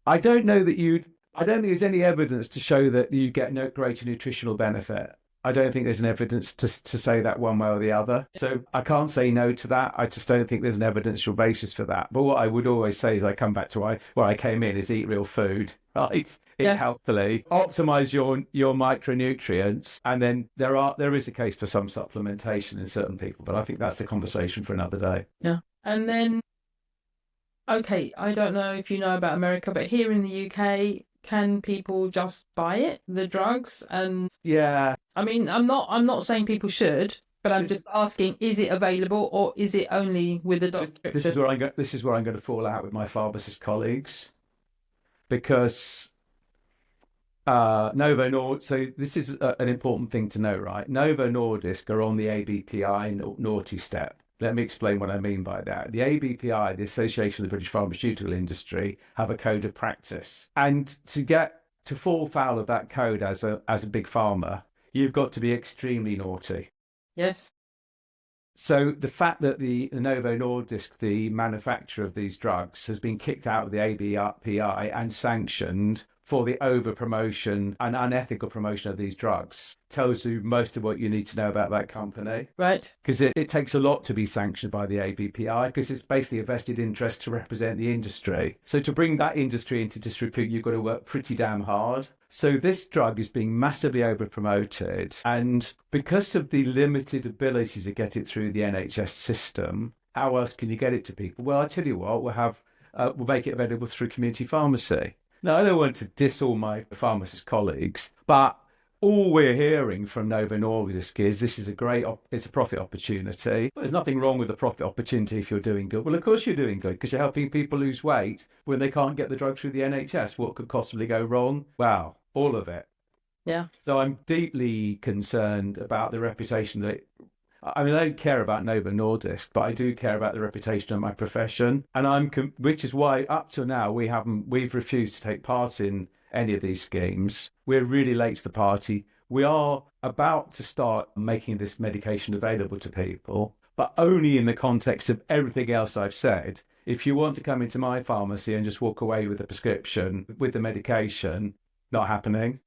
I don't know that I don't think there's any evidence to show that you get no greater nutritional benefit. I don't think there's an evidence to say that one way or the other. So I can't say no to that. I just don't think there's an evidential basis for that. But what I would always say is I come back to where I came in is eat real food, right? Eat healthily, optimize your micronutrients. And then there is a case for some supplementation in certain people, but I think that's a conversation for another day. Yeah. And then, okay, I don't know if you know about America, but here in the UK, can people just buy it, the drugs? And yeah, I mean, I'm not saying people should, but I'm just asking: is it available, or is it only with a doctor? This is where I'm going to fall out with my pharmacist colleagues, because Novo Nordisk. So this is an important thing to know, right? Novo Nordisk are on the ABPI naughty step. Let me explain what I mean by that. The ABPI, the Association of the British Pharmaceutical Industry, have a code of practice. And to fall foul of that code as a big pharma, you've got to be extremely naughty. Yes. So the fact that the Novo Nordisk, the manufacturer of these drugs, has been kicked out of the ABPI and sanctioned for the over-promotion and unethical promotion of these drugs tells you most of what you need to know about that company. Right. Because it takes a lot to be sanctioned by the ABPI, because it's basically a vested interest to represent the industry. So to bring that industry into disrepute, you've got to work pretty damn hard. So this drug is being massively over-promoted. And because of the limited ability to get it through the NHS system, how else can you get it to people? Well, I tell you what, we'll make it available through community pharmacy. Now, I don't want to diss all my pharmacist colleagues, but all we're hearing from Novo Nordisk is this is it's a profit opportunity. There's nothing wrong with a profit opportunity if you're doing good. Well, of course you're doing good, because you're helping people lose weight when they can't get the drug through the NHS. What could possibly go wrong? Wow, all of it. Yeah. So I'm deeply concerned about the reputation I don't care about Novo Nordisk, but I do care about the reputation of my profession. And which is why up till now we've refused to take part in any of these schemes. We're really late to the party. We are about to start making this medication available to people, but only in the context of everything else I've said. If you want to come into my pharmacy and just walk away with a prescription with the medication, not happening.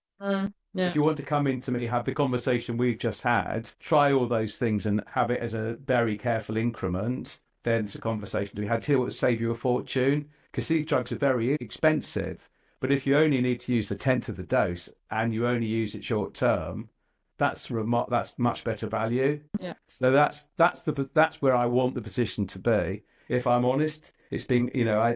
Yeah. If you want to come into me, have the conversation we've just had, try all those things and have it as a very careful increment, then it's a conversation to be had. Here, what will save you a fortune, because these drugs are very expensive. But if you only need to use a tenth of the dose and you only use it short term, that's much better value. Yeah. So that's where I want the position to be. If I'm honest, it's been,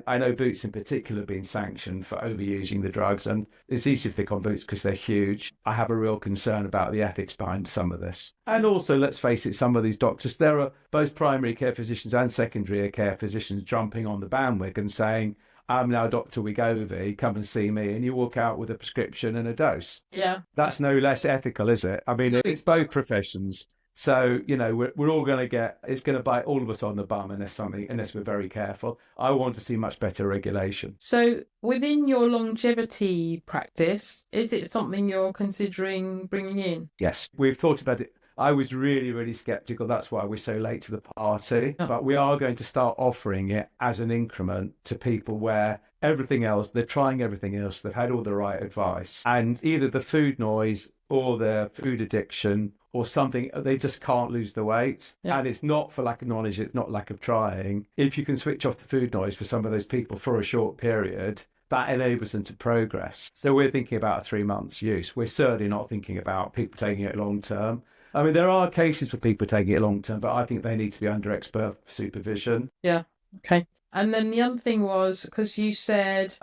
I know Boots in particular have been sanctioned for overusing the drugs, and it's easy to pick on Boots because they're huge. I have a real concern about the ethics behind some of this. And also, let's face it, some of these doctors, there are both primary care physicians and secondary care physicians jumping on the bandwagon saying, I'm now Dr. Wegovy, come and see me, and you walk out with a prescription and a dose. Yeah. That's no less ethical, is it? I mean, it's both professions. So, we're all going to it's going to bite all of us on the bum unless we're very careful. I want to see much better regulation. So within your longevity practice, is it something you're considering bringing in? Yes, we've thought about it. I was really, really skeptical. That's why we're so late to the party. Oh. But we are going to start offering it as an increment to people where they're trying everything else. They've had all the right advice. And either the food noise or their food addiction or something, they just can't lose the weight. Yeah. And it's not for lack of knowledge, it's not lack of trying. If you can switch off the food noise for some of those people for a short period, that enables them to progress. So we're thinking about a 3 months use. We're certainly not thinking about people taking it long term. I mean, there are cases for people taking it long term, but I think they need to be under expert supervision. Yeah. Okay. And then the other thing was, because you said,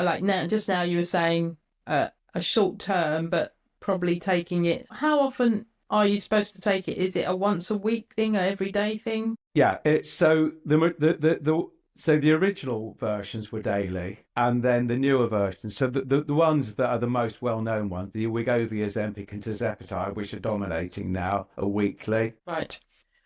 just now you were saying a short term, but probably taking it. How often are you supposed to take it? Is it a once a week thing, an everyday thing? Yeah. It's so So the original versions were daily, and then the newer versions. So the ones that are the most well-known ones, the Wegovy, Ozempic, and Tirzepatide, which are dominating now, are weekly. Right.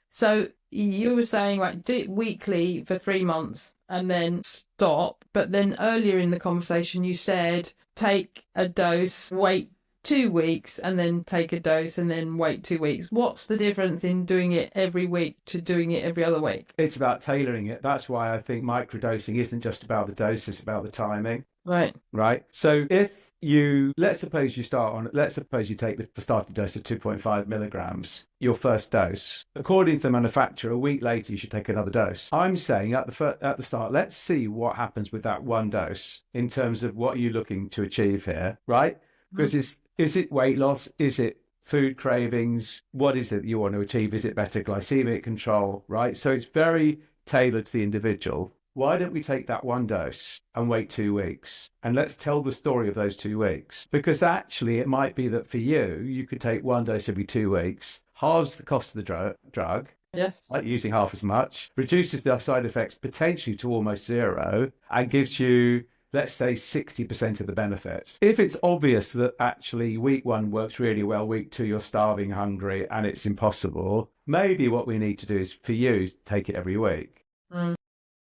So you were saying, like, do it weekly for 3 months and then stop. But then earlier in the conversation, you said take a dose, wait 2 weeks, and then take a dose and then wait 2 weeks. What's the difference in doing it every week to doing it every other week? It's about tailoring it. That's why I think microdosing isn't just about the dose, it's about the timing. Right. Right. So if you, let's suppose you take the starting dose of 2.5 milligrams, your first dose. According to the manufacturer, a week later, you should take another dose. I'm saying at the start, let's see what happens with that one dose in terms of what you're looking to achieve here, right? Because is it weight loss? Is it food cravings? What is it you want to achieve? Is it better glycemic control, right? So it's very tailored to the individual. Why don't we take that one dose and wait 2 weeks? And let's tell the story of those 2 weeks. Because actually, it might be that for you could take one dose every 2 weeks, halves the cost of the drug, Yes. like using half as much, reduces the side effects potentially to almost zero, and gives you, let's say, 60% of the benefits. If it's obvious that actually week 1 works really well, week 2 you're starving, hungry, and it's impossible, maybe what we need to do is for you take it every week.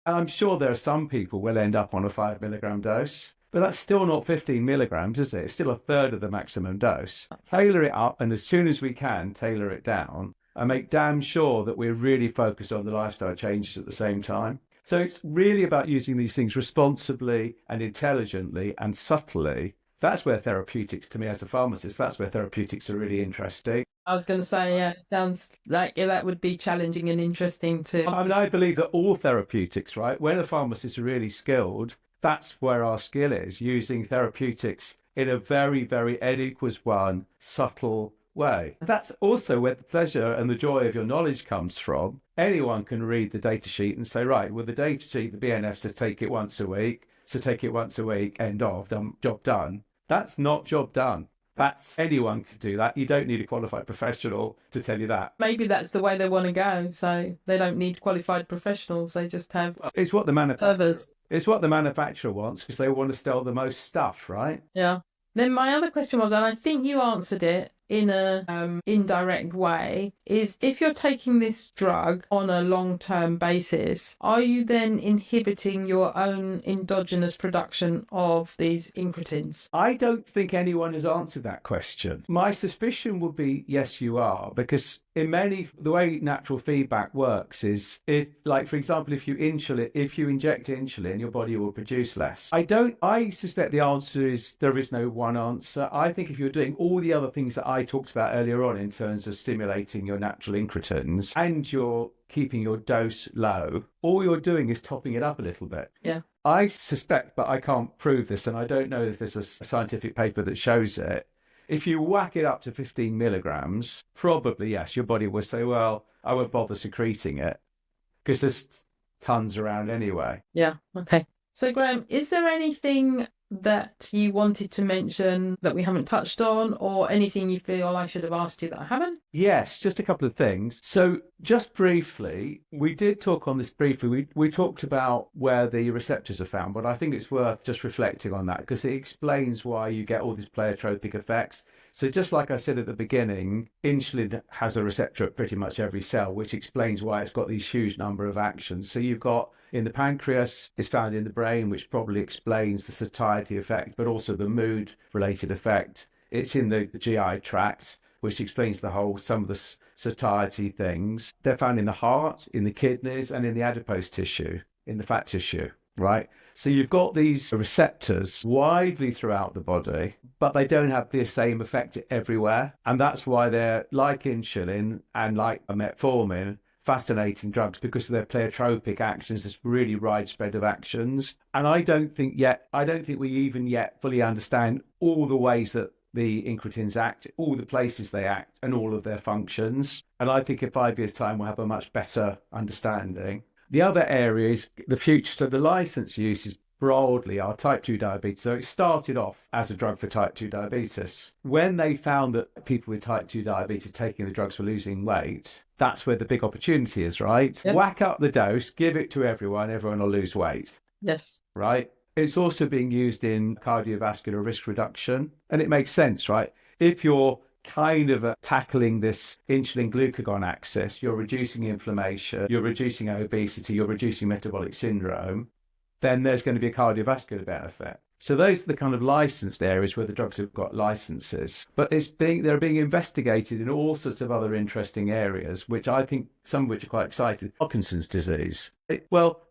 And I'm sure there are some people will end up on a 5 milligram dose, but that's still not 15 milligrams, is it? It's still a third of the maximum dose. Tailor it up, and as soon as we can, tailor it down and make damn sure that we're really focused on the lifestyle changes at the same time. So it's really about using these things responsibly and intelligently and subtly. That's where therapeutics, to me as a pharmacist, that's where therapeutics are really interesting. I was going to say, yeah, it sounds like that would be challenging and interesting too. I mean, I believe that all therapeutics, right, when a pharmacist is really skilled, that's where our skill is, using therapeutics in a very, very N equals 1 subtle way. That's also where the pleasure and the joy of your knowledge comes from. Anyone can read the data sheet and say, right, well, the data sheet, the BNF says take it once a week. So take it once a week, end of, job done. That's not job done. That's anyone can do that. You don't need a qualified professional to tell you that. Maybe that's the way they want to go. So they don't need qualified professionals. They just have It's what the others. It's what the manufacturer wants because they want to sell the most stuff, right? Yeah. Then my other question was, and I think you answered it in a indirect way, is if you're taking this drug on a long-term basis, are you then inhibiting your own endogenous production of these incretins? I don't think anyone has answered that question. My suspicion would be, yes, you are, because the way natural feedback works is if, like, for example, if you inject insulin, your body will produce less. I suspect the answer is there is no one answer. I think if you're doing all the other things that I talked about earlier on in terms of stimulating your natural incretins and you're keeping your dose low, all you're doing is topping it up a little bit. Yeah. I suspect, but I can't prove this, and I don't know if there's a scientific paper that shows it. If you whack it up to 15 milligrams, probably, yes, your body will say, well, I won't bother secreting it because there's tons around anyway. Yeah. Okay. So, Graham, is there anything that you wanted to mention that we haven't touched on, or anything you feel I should have asked you that I haven't? Yes, just a couple of things. So just briefly, we did talk on this briefly. We talked about where the receptors are found, but I think it's worth just reflecting on that because it explains why you get all these pleiotropic effects. So just like I said at the beginning, insulin has a receptor at pretty much every cell, which explains why it's got these huge number of actions. So you've got in the pancreas, it's found in the brain, which probably explains the satiety effect, but also the mood-related effect. It's in the GI tract, which explains some of the satiety things. They're found in the heart, in the kidneys, and in the adipose tissue, in the fat tissue, right? So you've got these receptors widely throughout the body, but they don't have the same effect everywhere. And that's why they're like insulin and like metformin, fascinating drugs because of their pleiotropic actions, this really wide spread of actions. And I don't think we even yet fully understand all the ways that the incretins act, all the places they act, and all of their functions. And I think in 5 years' time, we'll have a much better understanding. The other area is the future. So the license uses broadly are type 2 diabetes. So it started off as a drug for type 2 diabetes. When they found that people with type 2 diabetes taking the drugs were losing weight, That's where the big opportunity is, right? Yep. Whack up the dose, give it to everyone will lose weight, Yes. right? It's also being used in cardiovascular risk reduction. And it makes sense, right? If you're kind of tackling this insulin glucagon axis, you're reducing inflammation, you're reducing obesity, you're reducing metabolic syndrome, then there's going to be a cardiovascular benefit. So those are the kind of licensed areas where the drugs have got licenses. But they're being investigated in all sorts of other interesting areas, which I think some of which are quite exciting. Parkinson's disease.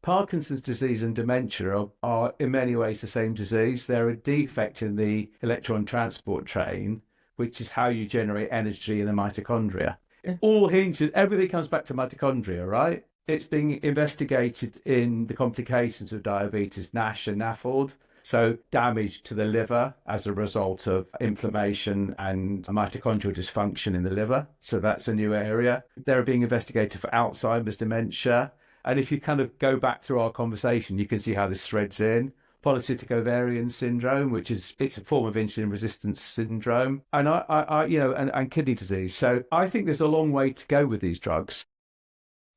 Parkinson's disease and dementia are in many ways the same disease. They're a defect in the electron transport chain, which is how you generate energy in the mitochondria. It all hinges, everything comes back to mitochondria, right? It's being investigated in the complications of diabetes, NASH and NAFLD. So damage to the liver as a result of inflammation and mitochondrial dysfunction in the liver. So that's a new area. They're being investigated for Alzheimer's dementia. And if you kind of go back through our conversation, you can see how this threads in. Polycystic ovarian syndrome, it's a form of insulin resistance syndrome, and and kidney disease. So I think there's a long way to go with these drugs.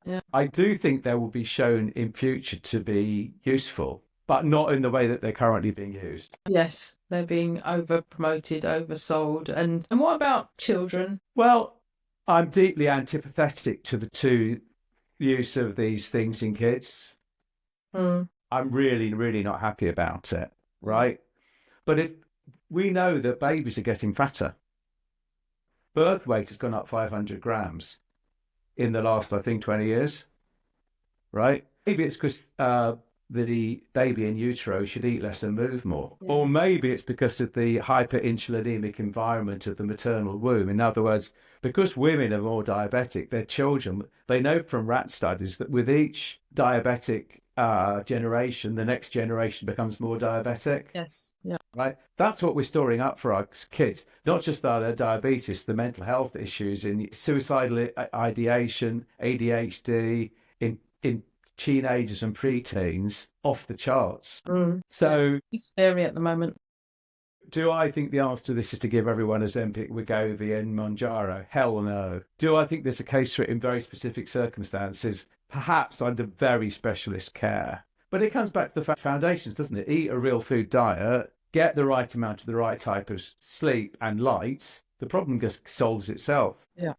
Yeah. I do think they will be shown in future to be useful, but not in the way that they're currently being used. Yes, they're being over-promoted, oversold. And what about children? Well, I'm deeply antipathetic to the use of these things in kids. I'm really, really not happy about it, right? But if we know that babies are getting fatter, birth weight has gone up 500 grams in the last, I think, 20 years, right? Maybe it's because the baby in utero should eat less and move more. Yeah. Or maybe it's because of the hyperinsulinemic environment of the maternal womb. In other words, because women are more diabetic, their children, they know from rat studies that with each diabetic generation, the next generation becomes more diabetic. Yes. Yeah. Right. That's what we're storing up for our kids. Not just their diabetes, the mental health issues in suicidal ideation, ADHD, in teenagers and preteens, off the charts. So it's scary at the moment. Do I think the answer to this is to give everyone Ozempic, Wegovy and Mounjaro? Hell no. Do I think there's a case for it in very specific circumstances? Perhaps under very specialist care. But it comes back to the foundations, doesn't it? Eat a real food diet, get the right amount of the right type of sleep and light. The problem just solves itself. Yeah.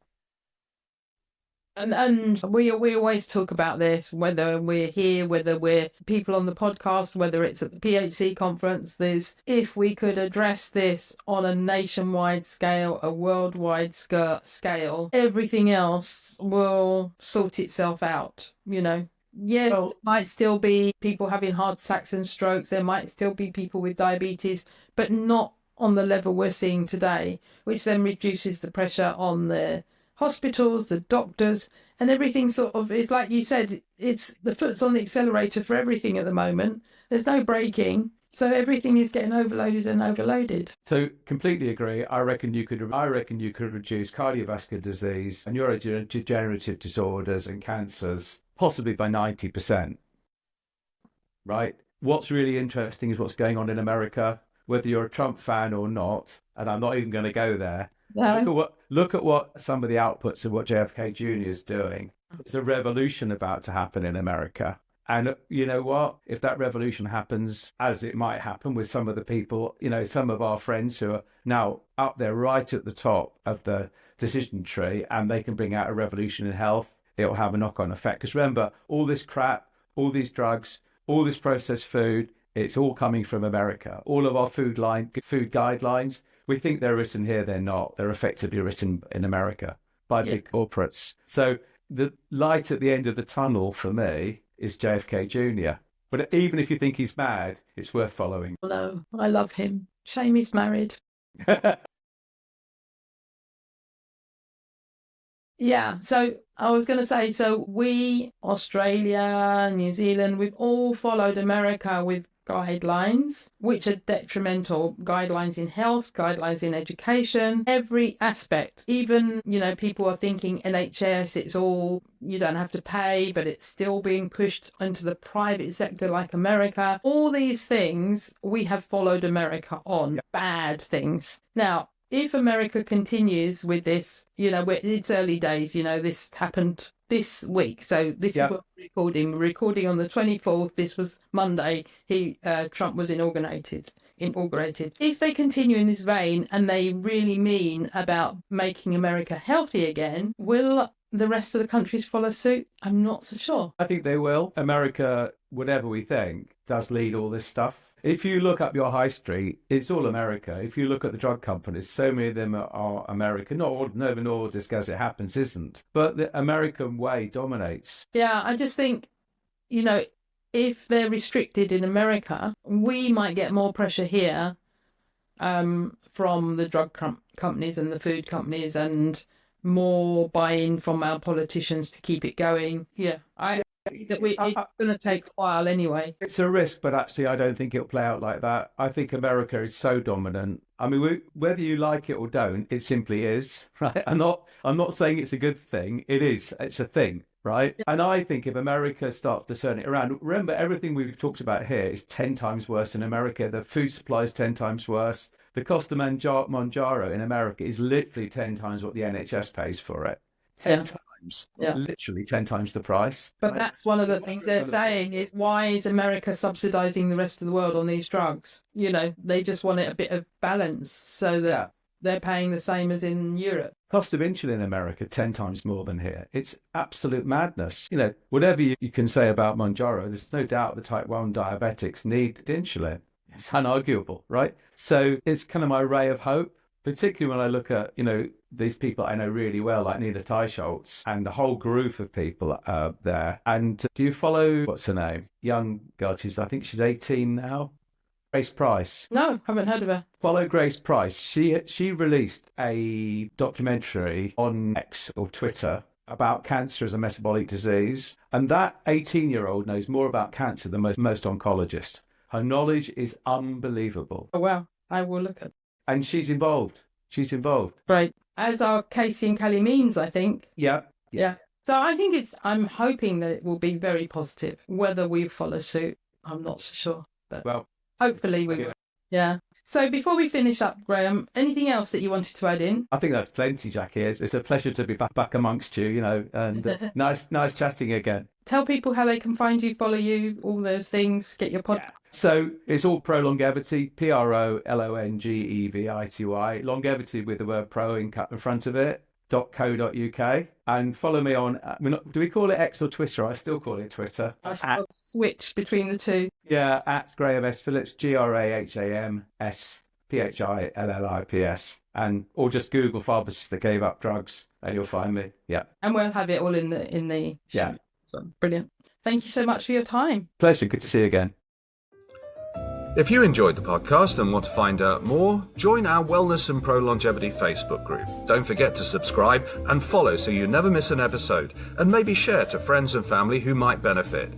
And we always talk about this, whether we're here, whether we're people on the podcast, whether it's at the PHC conference, if we could address this on a nationwide scale, a worldwide scale, everything else will sort itself out, Yes, there might still be people having heart attacks and strokes. There might still be people with diabetes, but not on the level we're seeing today, which then reduces the pressure on the hospitals, the doctors, and everything sort of is like you said, it's the foot's on the accelerator for everything at the moment. There's no braking. So everything is getting overloaded. So completely agree. I reckon you could reduce cardiovascular disease and neurodegenerative disorders and cancers possibly by 90%. Right? What's really interesting is what's going on in America, whether you're a Trump fan or not, and I'm not even going to go there. No. Look at what some of the outputs of what JFK Jr. is doing. It's a revolution about to happen in America. And you know what? If that revolution happens, as it might happen with some of the people, some of our friends who are now up there right at the top of the decision tree, and they can bring out a revolution in health, it'll have a knock-on effect. Because remember, all this crap, all these drugs, all this processed food, it's all coming from America. All of our food guidelines, we think they're written here, they're not. They're effectively written in America by big corporates. So the light at the end of the tunnel for me is JFK Jr. But even if you think he's mad, it's worth following. No, I love him. Shame he's married. Yeah, so I was going to say, we, Australia, New Zealand, we've all followed America with guidelines, which are detrimental. Guidelines in health, guidelines in education, every aspect. Even, people are thinking NHS, it's all, you don't have to pay, but it's still being pushed into the private sector like America. All these things, we have followed America on. Bad things. Now, if America continues with this, it's early days, this happened this week. So this is what we're recording. We're recording on the 24th. This was Monday. Trump was inaugurated. If they continue in this vein and they really mean about making America healthy again, will the rest of the countries follow suit? I'm not so sure. I think they will. America, whatever we think, does lead all this stuff. If you look up your high street, it's all America. If you look at the drug companies, so many of them are American. Not all, Novo Nordisk, as it happens, isn't. But the American way dominates. Yeah, I just think, if they're restricted in America, we might get more pressure here from the drug companies and the food companies, and more buy-in from our politicians to keep it going. Yeah, it's going to take a while anyway. It's a risk, but actually I don't think it'll play out like that. I think America is so dominant. I mean, whether you like it or don't, it simply is, right? I'm not saying it's a good thing. It is. It's a thing, right? And I think if America starts to turn it around, remember, everything we've talked about here is 10 times worse in America. The food supply is 10 times worse. The cost of Mounjaro in America is literally 10 times what the NHS pays for it. 10 times. Literally 10 times the price. But that's one of the things they're saying is, why is America subsidizing the rest of the world on these drugs? They just want it a bit of balance so that they're paying the same as in Europe. Cost of insulin in America 10 times more than here. It's absolute madness. Whatever you can say about Mounjaro, there's no doubt the type 1 diabetics need insulin. It's unarguable, right? So it's kind of my ray of hope, particularly when I look at, these people I know really well, like Nina Teicholz and the whole group of people there. And do you follow, what's her name? Young girl, I think she's 18 now. Grace Price. No, haven't heard of her. Follow Grace Price. She released a documentary on X or Twitter about cancer as a metabolic disease. And that 18-year-old knows more about cancer than most oncologists. Her knowledge is unbelievable. Oh, wow. I will look at it. And she's involved. Right. As are Casey and Kelly Means, I think. Yeah. So I think I'm hoping that it will be very positive. Whether we follow suit, I'm not so sure. But hopefully we will. Yeah. So before we finish up, Graham, anything else that you wanted to add in? I think that's plenty, Jackie. It's a pleasure to be back amongst you, and nice chatting again. Tell people how they can find you, follow you, all those things, get your podcast. So it's all ProLongevity, ProLongevity, longevity with the word pro in front of it, .co.uk. And follow me on, do we call it X or Twitter? I still call it Twitter. I switch between the two. Yeah, at Graham S. Phillips, GrahamSphillips. Or just Google pharmacist that gave up drugs and you'll find me. Yeah. And we'll have it all in the yeah. So, brilliant. Thank you so much for your time. Pleasure. Good to see you again. If you enjoyed the podcast and want to find out more, join our Wellness and ProLongevity Facebook group. Don't forget to subscribe and follow so you never miss an episode, and maybe share to friends and family who might benefit.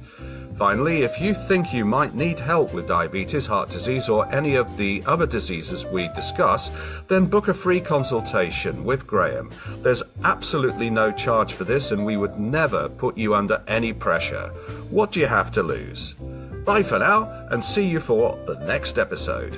Finally, if you think you might need help with diabetes, heart disease, or any of the other diseases we discuss, then book a free consultation with Graham. There's absolutely no charge for this, and we would never put you under any pressure. What do you have to lose? Bye for now, and see you for the next episode.